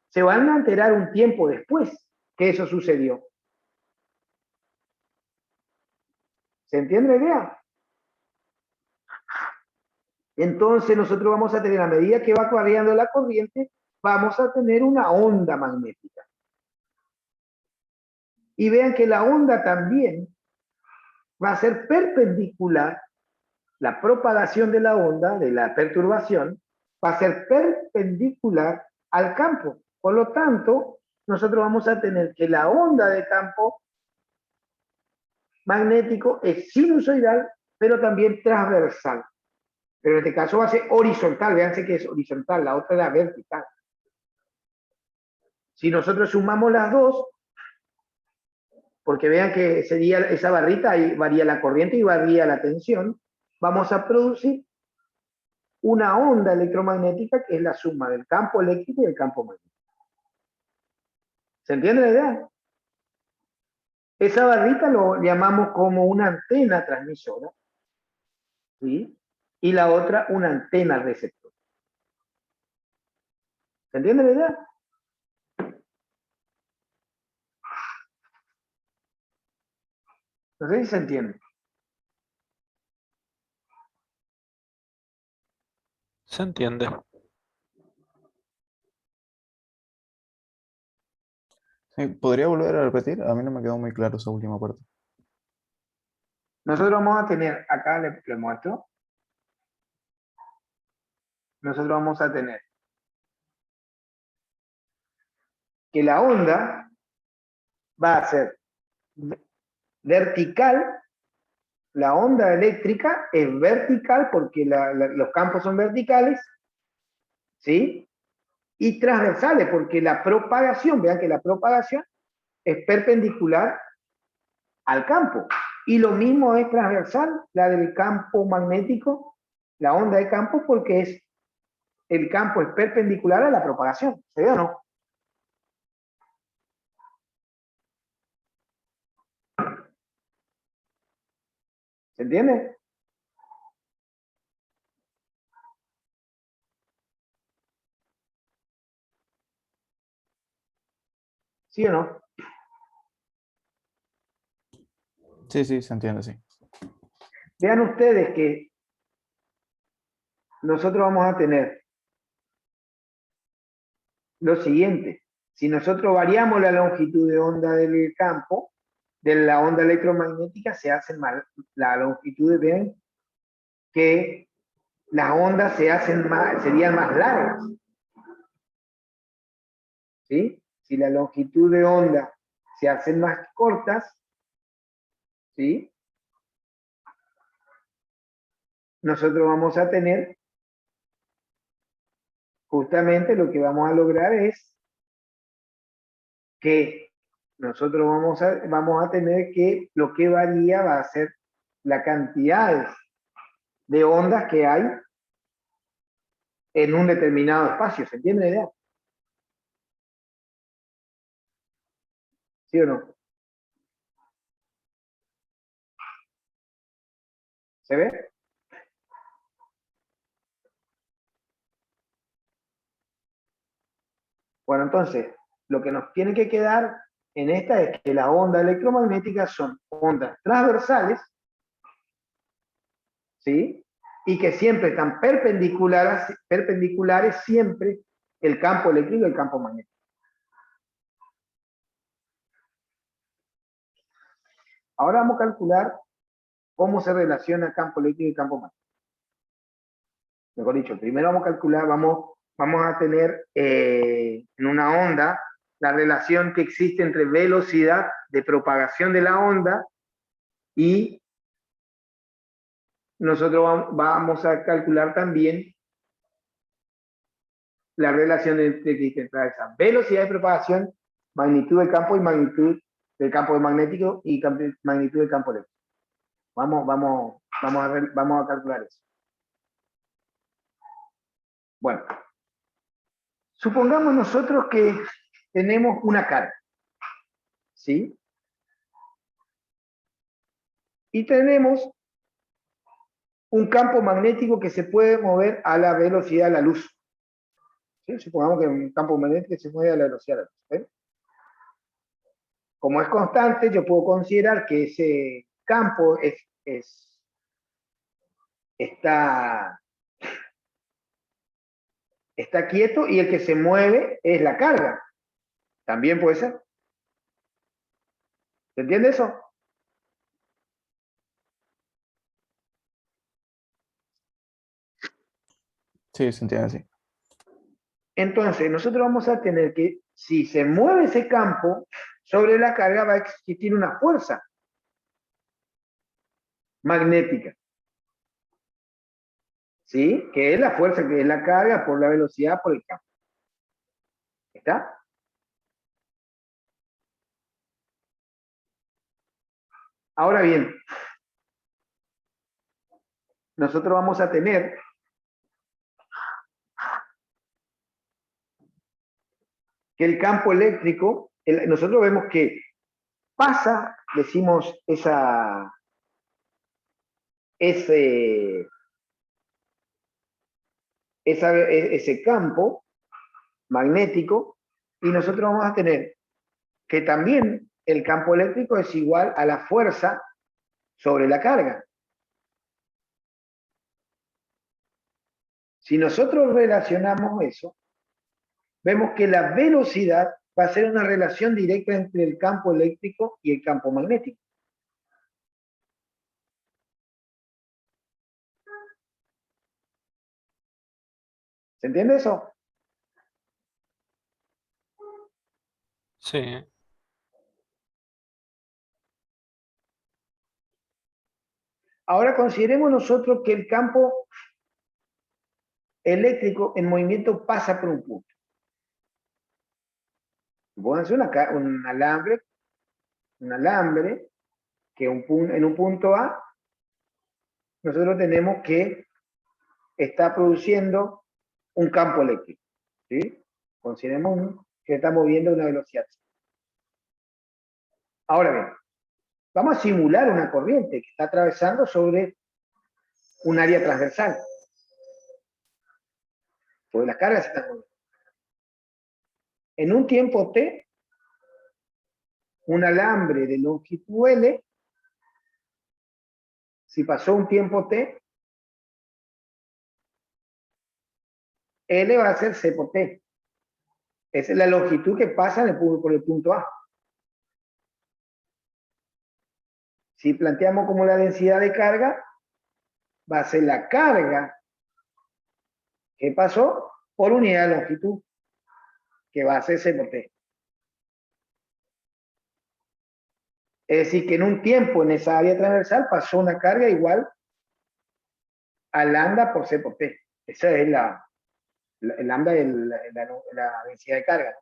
Speaker 1: Se van a enterar un tiempo después que eso sucedió. ¿Se entiende la idea? Entonces nosotros vamos a tener, a medida que va variando la corriente, vamos a tener una onda magnética. Y vean que la onda también va a ser perpendicular, la propagación de la onda, de la perturbación, va a ser perpendicular al campo. Por lo tanto, nosotros vamos a tener que la onda de campo magnético es sinusoidal, pero también transversal. Pero en este caso va a ser horizontal, véanse que es horizontal, la otra era vertical. Si nosotros sumamos las dos, porque vean que sería esa barrita, ahí varía la corriente y varía la tensión, vamos a producir una onda electromagnética que es la suma del campo eléctrico y del campo magnético. ¿Se entiende la idea? Esa barrita lo llamamos como una antena transmisora, ¿sí? Y la otra una antena receptora. ¿Se entiende la idea? No sé si se entiende.
Speaker 3: Se entiende.
Speaker 5: Sí, ¿podría volver a repetir? A mí no me quedó muy claro esa última parte.
Speaker 1: Nosotros vamos a tener, acá le muestro, nosotros vamos a tener que la onda va a ser vertical, la onda eléctrica es vertical porque los campos son verticales, ¿sí? Y transversales porque la propagación, vean que la propagación es perpendicular al campo. Y lo mismo es transversal, la del campo magnético, la onda de campo, porque el campo es perpendicular a la propagación. ¿Se ve o no? ¿Se entiende? ¿Sí o no?
Speaker 5: Sí, sí, se entiende, sí.
Speaker 1: Vean ustedes que nosotros vamos a tener lo siguiente. Si nosotros variamos la longitud de onda del campo, de la onda electromagnética, se hacen más, la longitud, ven que las ondas se hacen más, serían más largas. ¿Sí? Si la longitud de onda se hacen más cortas, ¿sí? Nosotros vamos a tener, justamente lo que vamos a lograr es que nosotros vamos a tener que lo que varía va a ser la cantidad de ondas que hay en un determinado espacio. ¿Se entiende la idea? ¿Sí o no? ¿Se ve? Bueno, entonces, lo que nos tiene que quedar en esta es que las ondas electromagnéticas son ondas transversales, ¿sí? Y que siempre están perpendiculares siempre el campo eléctrico y el campo magnético. Ahora vamos a calcular cómo se relaciona campo eléctrico y campo magnético. Mejor dicho, primero vamos a calcular, vamos a tener en una onda la relación que existe entre velocidad de propagación de la onda y nosotros vamos a calcular también la relación que existe entre esa velocidad de propagación, magnitud del campo y magnitud del campo magnético y magnitud del campo eléctrico. Vamos a calcular eso. Bueno, supongamos nosotros que tenemos una carga, ¿sí? Y tenemos un campo magnético que se puede mover a la velocidad de la luz. ¿Sí? Supongamos que un campo magnético se mueve a la velocidad de la luz. ¿Sí? Como es constante, yo puedo considerar que ese campo está quieto y el que se mueve es la carga. También puede ser. ¿Se entiende eso?
Speaker 5: Sí, se entiende, sí.
Speaker 1: Entonces, nosotros vamos a tener que, si se mueve ese campo, sobre la carga va a existir una fuerza magnética. ¿Sí? Que es la fuerza, que es la carga por la velocidad por el campo. ¿Está? Ahora bien, nosotros vamos a tener que el campo eléctrico, nosotros vemos que pasa, decimos, ese campo magnético, y nosotros vamos a tener que también el campo eléctrico es igual a la fuerza sobre la carga. Si nosotros relacionamos eso, vemos que la velocidad va a ser una relación directa entre el campo eléctrico y el campo magnético. ¿Se entiende eso?
Speaker 3: Sí,
Speaker 1: Ahora consideremos nosotros que el campo eléctrico en movimiento pasa por un punto. Pónganse un alambre que en un punto A nosotros tenemos que está produciendo un campo eléctrico. ¿Sí? Consideremos que está moviendo a una velocidad. Ahora bien, vamos a simular una corriente que está atravesando sobre un área transversal. Porque las cargas se están moviendo. En un tiempo t, un alambre de longitud L, si pasó un tiempo t, L va a ser C por T. Esa es la longitud que pasa por el punto A. Si planteamos como la densidad de carga, va a ser la carga que pasó por unidad de longitud, que va a ser C por T. Es decir, que en un tiempo en esa área transversal pasó una carga igual a lambda por C por T. Esa es el lambda es la densidad de carga.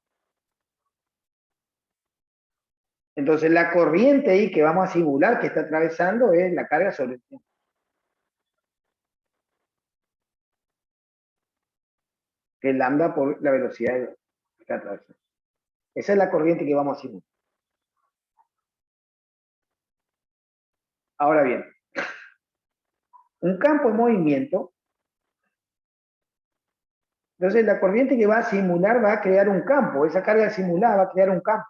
Speaker 1: Entonces la corriente ahí que vamos a simular que está atravesando es la carga sobre el tiempo. Que es lambda por la velocidad que está atravesando. Esa es la corriente que vamos a simular. Ahora bien, un campo en movimiento, entonces la corriente que va a simular va a crear un campo, esa carga simulada va a crear un campo.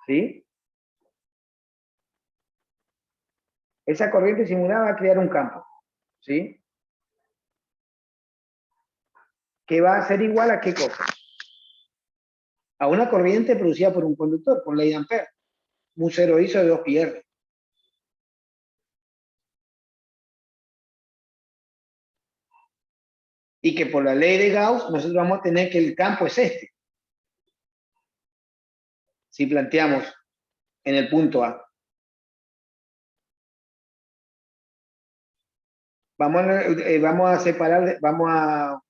Speaker 1: ¿Sí? Esa corriente simulada va a crear un campo. ¿Sí? Que va a ser igual a qué cosa? A una corriente producida por un conductor, por ley de Ampère. Un cero ISO de 2 pi-r. Y que por la ley de Gauss nosotros vamos a tener que el campo es este. Si planteamos en el punto A. Vamos a separar, vamos a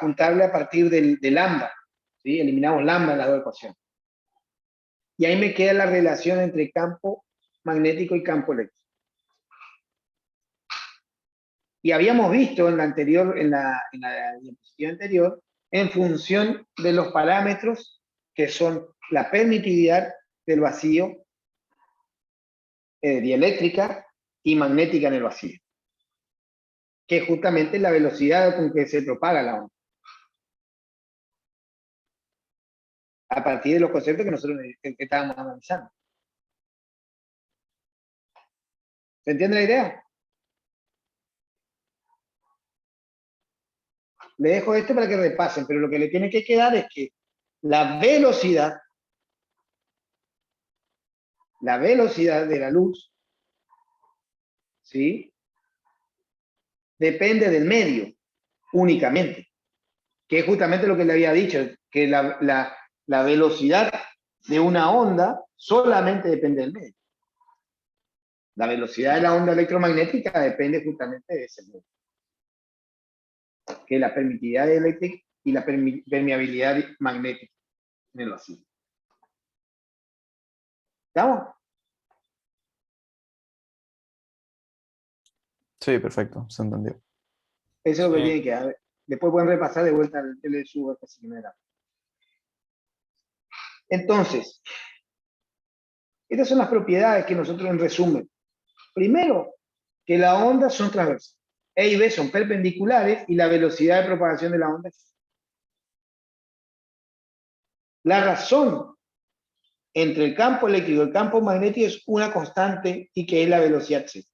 Speaker 1: juntarle a partir del lambda. ¿Sí? Eliminamos lambda en las dos ecuaciones. Y ahí me queda la relación entre campo magnético y campo eléctrico. Y habíamos visto en la diapositiva anterior, en función de los parámetros que son la permitividad del vacío dieléctrica y magnética en el vacío, que es justamente la velocidad con que se propaga la onda. A partir de los conceptos que nosotros estábamos analizando. ¿Se entiende la idea? Le dejo esto para que repasen, pero lo que le tiene que quedar es que la velocidad de la luz, ¿sí? Depende del medio, únicamente. Que es justamente lo que le había dicho, que la velocidad de una onda solamente depende del medio. La velocidad de la onda electromagnética depende justamente de ese medio. Que es la permitividad eléctrica y la permeabilidad magnética en el vacío. ¿Estamos?
Speaker 5: Sí, perfecto, se entendió.
Speaker 1: Eso es lo que
Speaker 3: Sí.
Speaker 1: tiene que haber. Después pueden repasar de vuelta el LSU si quieren. Entonces, estas son las propiedades que nosotros en resumen. Primero, que las ondas son transversales. E y B son perpendiculares y la velocidad de propagación de la onda es. La razón entre el campo eléctrico y el campo magnético es una constante y que es la velocidad c.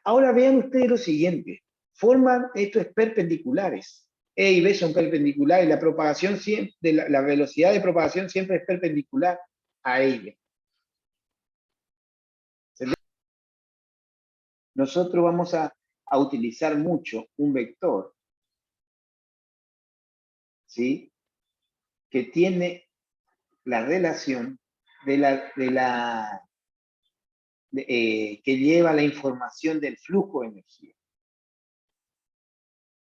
Speaker 1: Ahora vean ustedes lo siguiente. Forman estos perpendiculares. E y B son perpendiculares. La propagación siempre, la velocidad de propagación siempre es perpendicular a E y B. nosotros vamos a utilizar mucho un vector, ¿sí? Que tiene la relación que lleva la información del flujo de energía.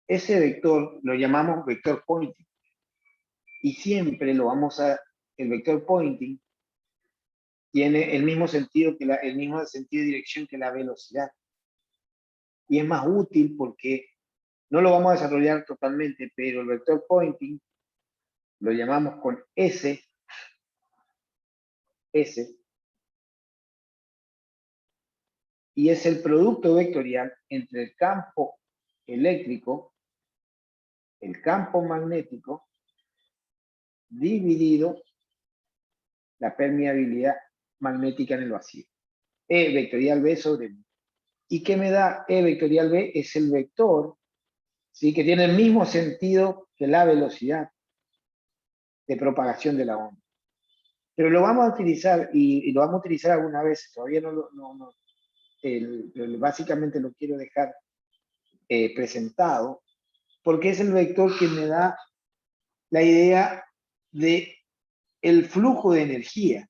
Speaker 1: Ese vector lo llamamos vector pointing. Y siempre lo el vector pointing tiene el mismo sentido el mismo sentido de dirección que la velocidad. Y es más útil porque no lo vamos a desarrollar totalmente, pero el vector pointing lo llamamos con S, y es el producto vectorial entre el campo eléctrico, el campo magnético, dividido la permeabilidad magnética en el vacío. E vectorial B sobre B. ¿Y qué me da E vectorial B? Es el vector, ¿sí? Que tiene el mismo sentido que la velocidad de propagación de la onda. Pero lo vamos a utilizar, y lo vamos a utilizar alguna vez, todavía básicamente lo quiero dejar presentado, porque es el vector que me da la idea de el flujo de energía,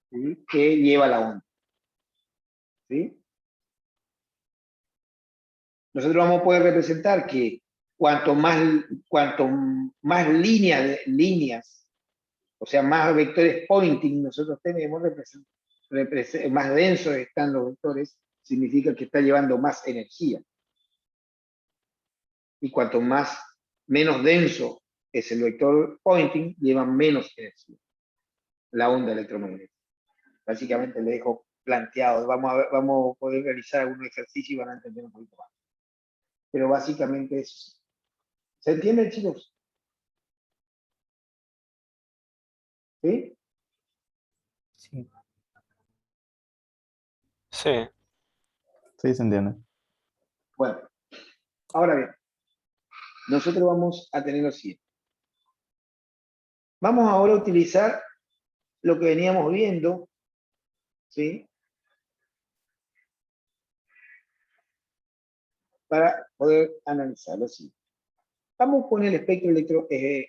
Speaker 1: ¿sí? Que lleva la onda. ¿Sí? Nosotros vamos a poder representar que cuanto más líneas, o sea, más vectores pointing nosotros tenemos, más densos están los vectores, significa que está llevando más energía. Y cuanto menos denso es el vector pointing, lleva menos energía la onda electromagnética. Básicamente le dejo planteado, vamos a poder realizar algún ejercicio y van a entender un poquito más. Pero básicamente eso. ¿Se entiende, chicos? ¿Sí?
Speaker 4: Sí.
Speaker 3: Sí.
Speaker 5: Sí, se entiende.
Speaker 1: Bueno, ahora bien, nosotros vamos a tener lo siguiente. Vamos ahora a utilizar lo que veníamos viendo, ¿sí? Para poder analizarlo así. Vamos con el espectro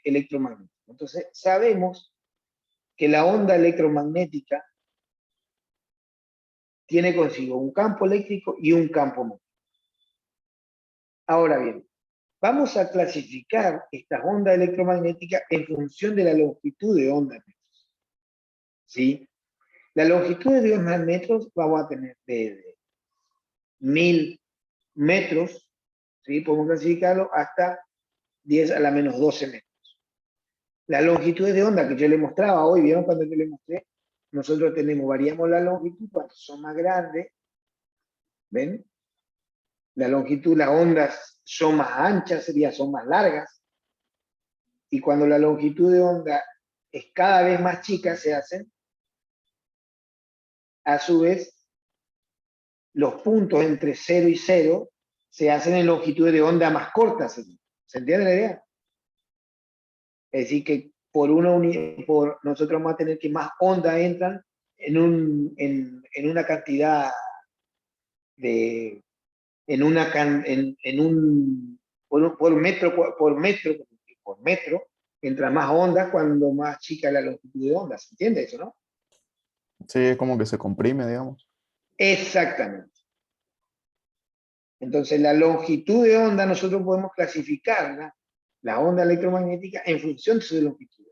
Speaker 1: electromagnético. Entonces, sabemos que la onda electromagnética tiene consigo un campo eléctrico y un campo magnético. Ahora bien, vamos a clasificar estas ondas electromagnéticas en función de la longitud de onda en metros. ¿Sí? La longitud de onda en metros vamos a tener desde 1000 metros, ¿sí? Podemos clasificarlo hasta 10 a la menos 12 metros. La longitud de onda que yo le mostraba hoy, ¿vieron cuando yo le mostré? Nosotros variamos la longitud cuando son más grandes, ¿ven? La longitud, las ondas son más anchas, son más largas. Y cuando la longitud de onda es cada vez más chica, se hacen, a su vez, los puntos entre 0 y 0 se hacen en longitudes de onda más cortas. ¿Se entiende la idea? Es decir, que nosotros vamos a tener que más ondas entran en una cantidad de, por metro, entra más ondas cuando más chica es la longitud de onda. ¿Se entiende eso, no?
Speaker 5: Sí, es como que se comprime, digamos.
Speaker 1: Exactamente. Entonces, la longitud de onda nosotros podemos clasificarla, la onda electromagnética, en función de su longitud.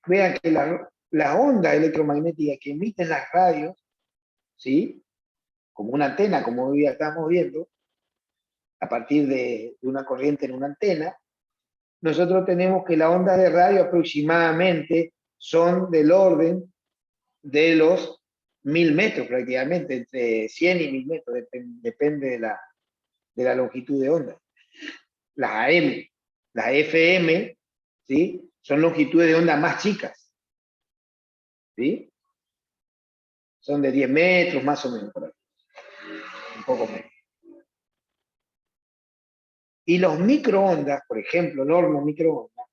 Speaker 1: Vean que la onda electromagnética que emiten las radios, ¿sí? Como una antena, como hoy estamos viendo, a partir de una corriente en una antena, nosotros tenemos que las ondas de radio aproximadamente son del orden de los 1000 metros prácticamente, entre 100 y 1000 metros, depende de la longitud de onda. Las AM, las FM, ¿sí? Son longitudes de onda más chicas, ¿sí? Son de 10 metros más o menos, por ahí. Un poco menos. Y los microondas, por ejemplo, el horno microondas,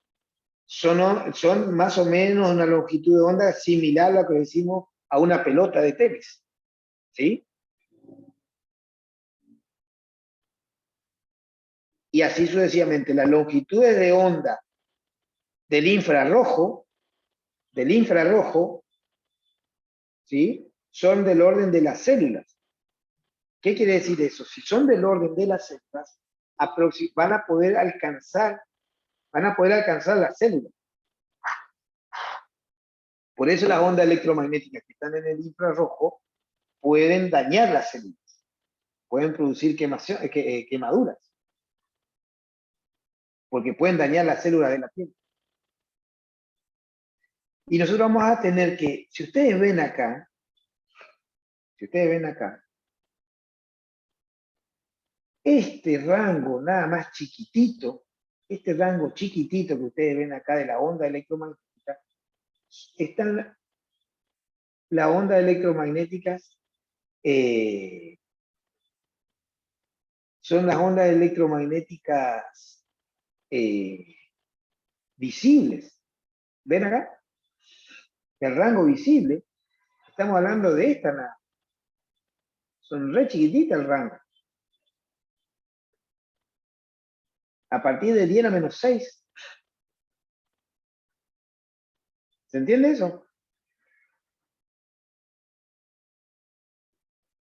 Speaker 1: son más o menos una longitud de onda similar a lo que decimos a una pelota de tenis, ¿sí? y así sucesivamente. Las longitudes de onda del infrarrojo, ¿sí? Son del orden de las células. ¿Qué quiere decir eso? Si son del orden de las células, van a poder alcanzar las células. Por eso las ondas electromagnéticas que están en el infrarrojo pueden dañar las células, pueden producir quemaduras, porque pueden dañar las células de la piel. Y nosotros vamos a tener que, si ustedes ven acá, este rango nada más chiquitito, este rango chiquitito que ustedes ven acá de la onda electromagnética, están las ondas electromagnéticas, son las ondas electromagnéticas visibles. ¿Ven acá? El rango visible, estamos hablando de esta nada. Son re chiquititas el rango. A partir de 10 a menos 6. ¿Se entiende eso?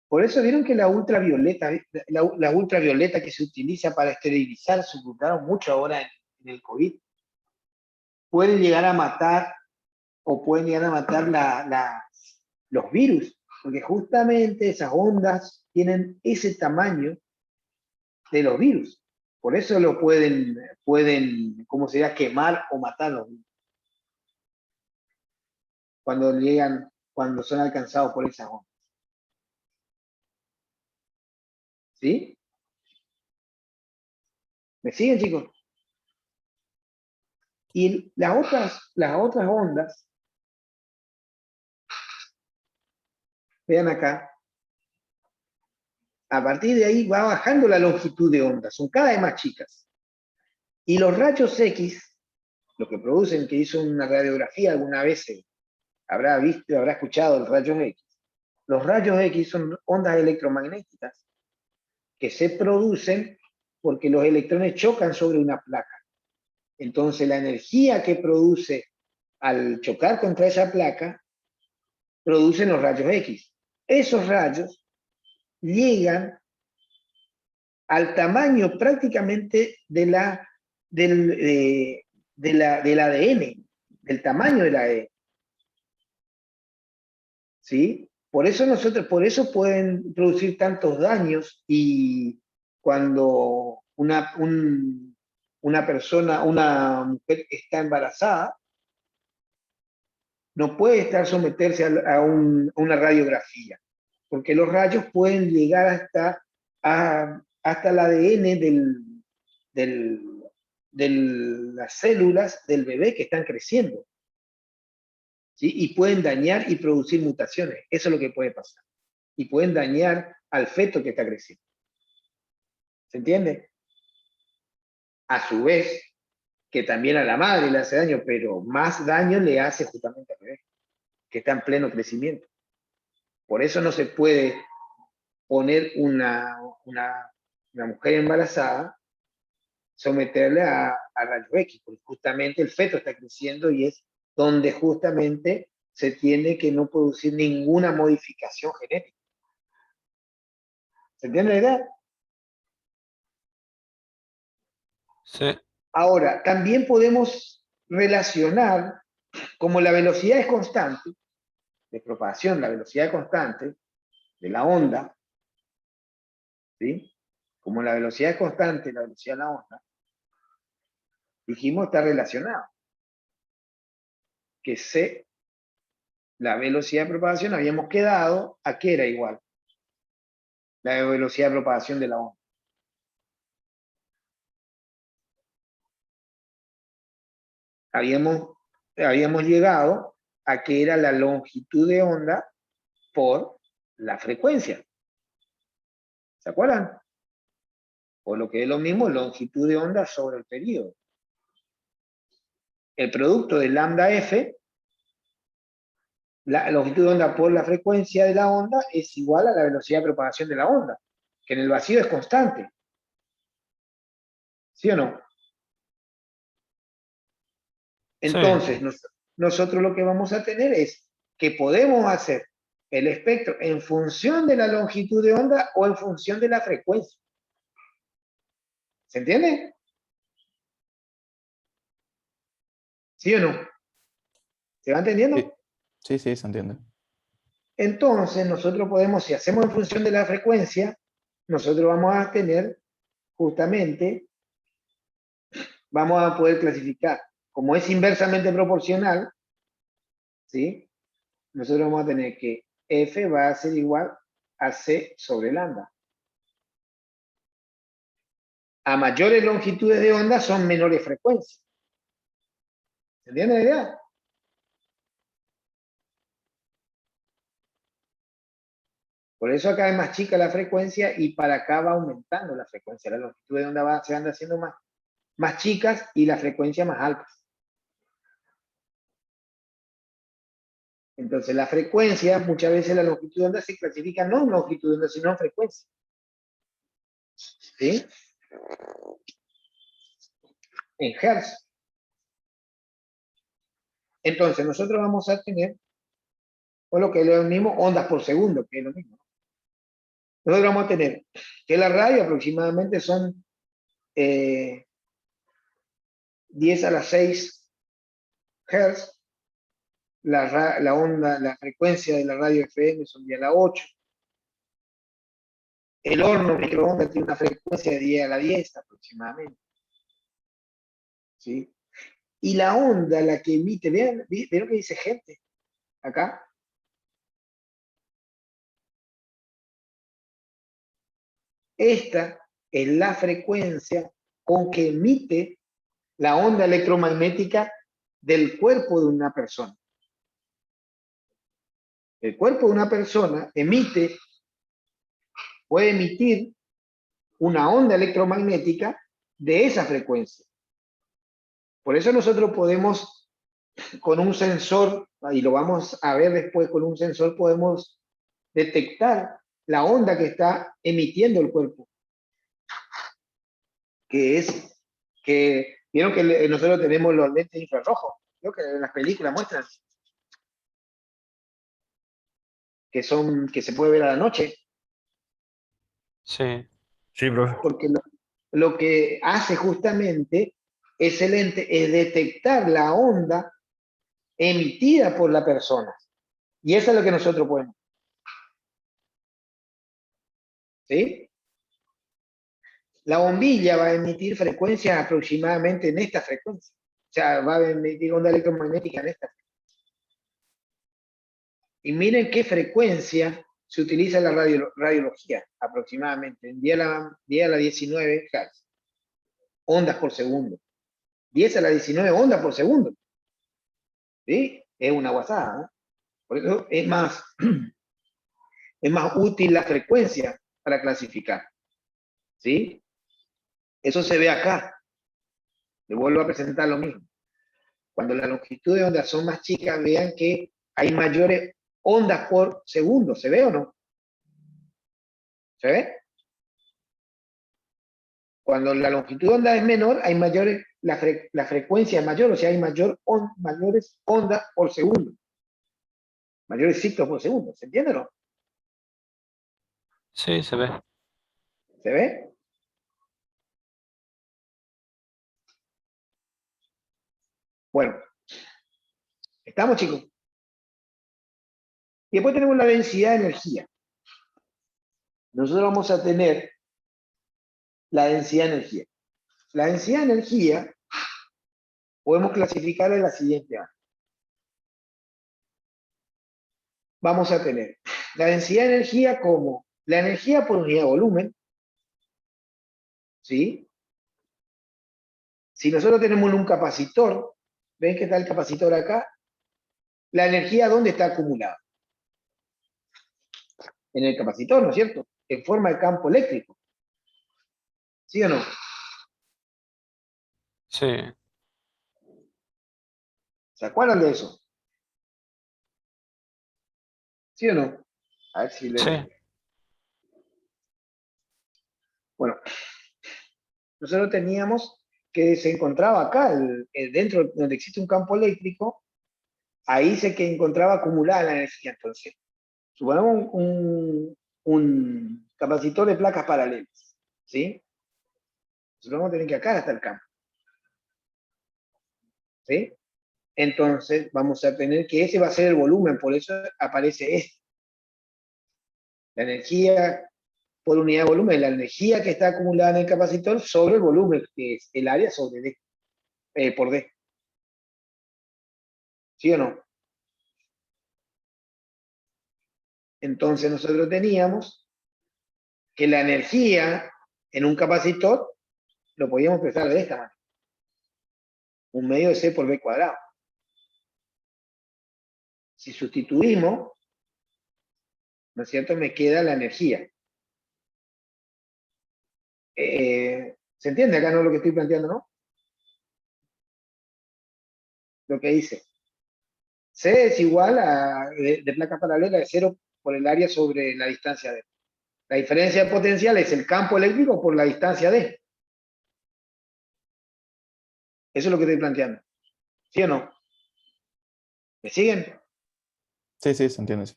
Speaker 1: Por eso vieron que la ultravioleta que se utiliza para esterilizar, se ocultaron mucho ahora en el COVID, pueden llegar a matar los virus, porque justamente esas ondas tienen ese tamaño de los virus. Por eso lo pueden, ¿cómo se llama?, quemar o matar los virus. Cuando son alcanzados por esas ondas. ¿Sí? ¿Me siguen, chicos? Y las otras ondas, vean acá, a partir de ahí va bajando la longitud de onda, son cada vez más chicas. Y los rayos X, lo que producen, que hizo una radiografía alguna vez, habrá escuchado los rayos X. Los rayos X son ondas electromagnéticas que se producen porque los electrones chocan sobre una placa. Entonces la energía que produce al chocar contra esa placa, producen los rayos X. Esos rayos llegan al tamaño prácticamente del ADN, del tamaño del ADN. ¿Sí? Por eso pueden producir tantos daños, y cuando una mujer está embarazada, no puede someterse a una radiografía, porque los rayos pueden llegar hasta el ADN de las células del bebé que están creciendo. ¿Sí? Y pueden dañar y producir mutaciones. Eso es lo que puede pasar. Y pueden dañar al feto que está creciendo. ¿Se entiende? A su vez, que también a la madre le hace daño, pero más daño le hace justamente al bebé, que está en pleno crecimiento. Por eso no se puede poner una mujer embarazada, someterle a rayos X, porque justamente el feto está creciendo y es donde justamente se tiene que no producir ninguna modificación genética. ¿Se entiende la idea?
Speaker 3: Sí.
Speaker 1: Ahora, también podemos relacionar, como la velocidad es constante, de propagación, la velocidad constante de la onda, ¿sí? Como la velocidad es constante, la velocidad de la onda, dijimos está relacionado. Que C, la velocidad de propagación, habíamos quedado a qué era igual. La velocidad de propagación de la onda. Habíamos llegado a que era la longitud de onda por la frecuencia. ¿Se acuerdan? O lo que es lo mismo, longitud de onda sobre el periodo. El producto de lambda f, la longitud de onda por la frecuencia de la onda, es igual a la velocidad de propagación de la onda, que en el vacío es constante. ¿Sí o no? Entonces, nosotros lo que vamos a tener es que podemos hacer el espectro en función de la longitud de onda o en función de la frecuencia. ¿Se entiende? ¿Sí o no? ¿Se va entendiendo?
Speaker 5: Sí, sí, sí, se entiende.
Speaker 1: Entonces, nosotros podemos, si hacemos en función de la frecuencia, nosotros vamos a tener justamente, vamos a poder clasificar, como es inversamente proporcional, ¿sí? Nosotros vamos a tener que F va a ser igual a C sobre lambda. A mayores longitudes de onda son menores frecuencias. ¿Se entiende la idea? Por eso acá es más chica la frecuencia y para acá va aumentando la frecuencia. La longitud de onda se anda haciendo más chicas y la frecuencia más altas. Entonces la frecuencia, muchas veces la longitud de onda se clasifica no en longitud de onda, sino en frecuencia. ¿Sí? En hertz. Entonces nosotros vamos a tener, o lo que es lo mismo, ondas por segundo, que es lo mismo. Nosotros vamos a tener que la radio aproximadamente son 10 a la 6 Hz, la onda, la frecuencia de la radio FM son 10 a la 8. El horno microondas tiene una frecuencia de 10 a la 10 aproximadamente. ¿Sí? Y la onda, la que emite, vean lo que dice gente acá. Esta es la frecuencia con que emite la onda electromagnética del cuerpo de una persona. El cuerpo de una persona puede emitir una onda electromagnética de esa frecuencia. Por eso nosotros podemos, con un sensor, y lo vamos a ver después, con un sensor podemos detectar la onda que está emitiendo el cuerpo. Vieron que nosotros tenemos los lentes infrarrojos, creo que en las películas muestran, que se puede ver a la noche.
Speaker 3: Sí,
Speaker 2: Sí, profe.
Speaker 1: Porque lo que hace justamente ese lente es detectar la onda emitida por la persona. Y eso es lo que nosotros podemos. ¿Sí? La bombilla va a emitir frecuencias aproximadamente en esta frecuencia. O sea, va a emitir onda electromagnética en esta. Y miren qué frecuencia se utiliza en la radiología, aproximadamente, en 10 a la 19 Hz. Ondas por segundo. 10 a la 19 ondas por segundo. ¿Sí? Es una guasada, ¿no? Por eso es más útil la frecuencia para clasificar. ¿Sí? Eso se ve acá. Le vuelvo a presentar lo mismo. Cuando las longitudes de onda son más chicas, vean que hay mayores ondas por segundo. ¿Se ve o no? ¿Se ve? Cuando la longitud de onda es menor, hay mayores, la frecuencia es mayor, o sea, hay mayores ondas por segundo. Mayores ciclos por segundo. ¿Se entiende o no?
Speaker 3: sí, se ve.
Speaker 1: ¿Se ve? Bueno, ¿estamos, chicos? Y después tenemos la densidad de energía. Nosotros vamos a tener la densidad de energía. La densidad de energía podemos clasificarla de la siguiente manera. Vamos a tener la densidad de energía como la energía por unidad de volumen. ¿Sí? Si nosotros tenemos un capacitor, ¿ven que está el capacitor acá? La energía, ¿dónde está acumulada? En el capacitor, ¿no es cierto? En forma de campo eléctrico. ¿Sí o no?
Speaker 3: Sí,
Speaker 1: ¿Se acuerdan de eso? ¿Sí o no? A ver si
Speaker 3: sí.
Speaker 1: Bueno, nosotros teníamos que se encontraba acá, dentro donde existe un campo eléctrico, ahí se que encontraba acumulada la energía. Entonces, supongamos un capacitor de placas paralelas, ¿sí? Nosotros vamos a tener que acá está el campo, ¿sí? Entonces, vamos a tener que ese va a ser el volumen, por eso aparece este. La energía por unidad de volumen, la energía que está acumulada en el capacitor sobre el volumen, que es el área sobre D, por D. ¿Sí o no? Entonces nosotros teníamos que la energía en un capacitor lo podíamos expresar de esta manera. Un medio de C por B cuadrado. Si sustituimos, ¿no es cierto? Me queda la energía. ¿Se entiende acá, no, lo que estoy planteando, no? Lo que dice. C es igual a, de placa paralela, de 0 por el área sobre la distancia D. La diferencia de potencial es el campo eléctrico por la distancia D. Eso es lo que estoy planteando. ¿Sí o no? ¿Me siguen?
Speaker 5: Sí, sí, se entiende. Sí.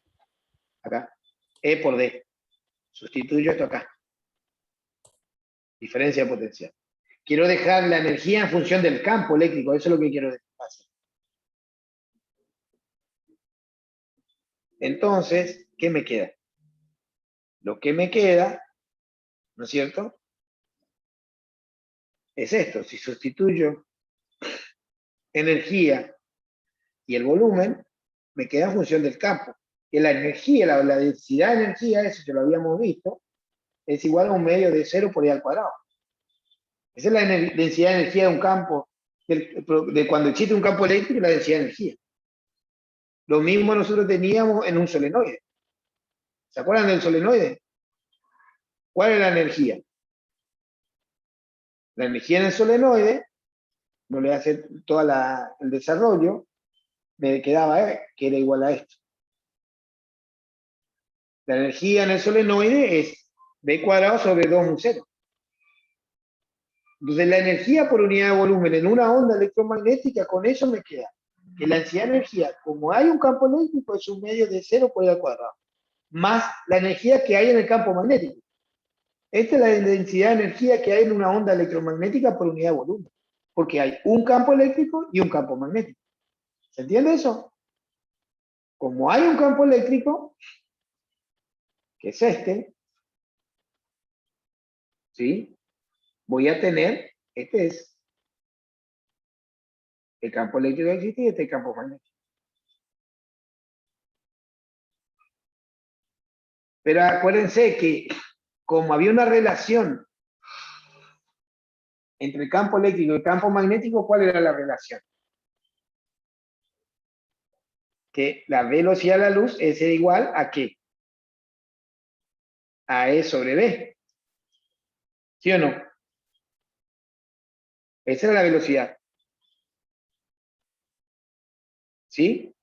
Speaker 1: Acá. E por D. Sustituyo esto acá. Diferencia de potencial. Quiero dejar la energía en función del campo eléctrico. Eso es lo que quiero hacer. Entonces, ¿qué me queda? Lo que me queda, ¿no es cierto? Es esto. Si sustituyo energía y el volumen, me queda en función del campo. Que la energía, la densidad de energía, eso que lo habíamos visto, es igual a un medio de 0 por I al cuadrado. Esa es la densidad de energía de un campo, de cuando existe un campo eléctrico, la densidad de energía. Lo mismo nosotros teníamos en un solenoide. ¿Se acuerdan del solenoide? ¿Cuál es la energía? La energía en el solenoide, no le hace todo el desarrollo, me quedaba que era igual a esto. La energía en el solenoide es B cuadrado sobre 2 mu 0. Entonces la energía por unidad de volumen en una onda electromagnética, con eso me queda que la densidad de energía, como hay un campo eléctrico, es un medio de 0 por I al cuadrado, más la energía que hay en el campo magnético. Esta es la densidad de energía que hay en una onda electromagnética por unidad de volumen, porque hay un campo eléctrico y un campo magnético. ¿Se entiende eso? Como hay un campo eléctrico, que es este, ¿sí? Voy a tener, este es el campo eléctrico que existe y este es el campo magnético. Pero acuérdense que como había una relación entre el campo eléctrico y el campo magnético, ¿cuál era la relación? Que la velocidad de la luz es igual a ¿qué? A E sobre B. ¿Sí o no? Esa era la velocidad. ¿Sí?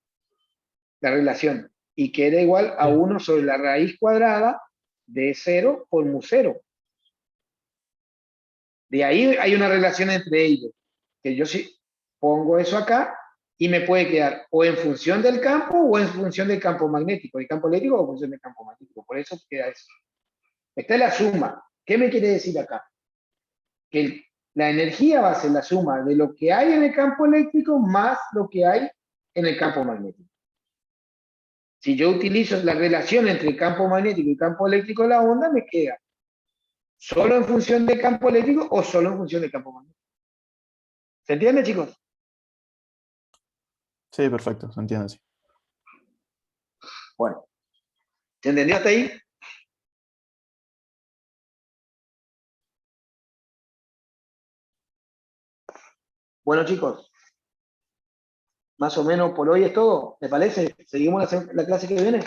Speaker 1: La relación. Y que era igual a 1 sobre la raíz cuadrada de 0 por mu 0. De ahí hay una relación entre ellos. Que yo sí pongo eso acá y me puede quedar o en función del campo o en función del campo magnético. ¿El campo eléctrico o en función del campo magnético? Por eso queda eso. Esta es la suma. ¿Qué me quiere decir acá? Que la energía va a ser la suma de lo que hay en el campo eléctrico más lo que hay en el campo magnético. Si yo utilizo la relación entre el campo magnético y el campo eléctrico de la onda, me queda solo en función del campo eléctrico o solo en función del campo magnético. ¿Se entiende, chicos?
Speaker 5: Sí, perfecto, se entiende. Sí.
Speaker 1: Bueno, ¿se entendió hasta ahí? Bueno, chicos, más o menos por hoy es todo. ¿Les parece? ¿Seguimos la clase que viene?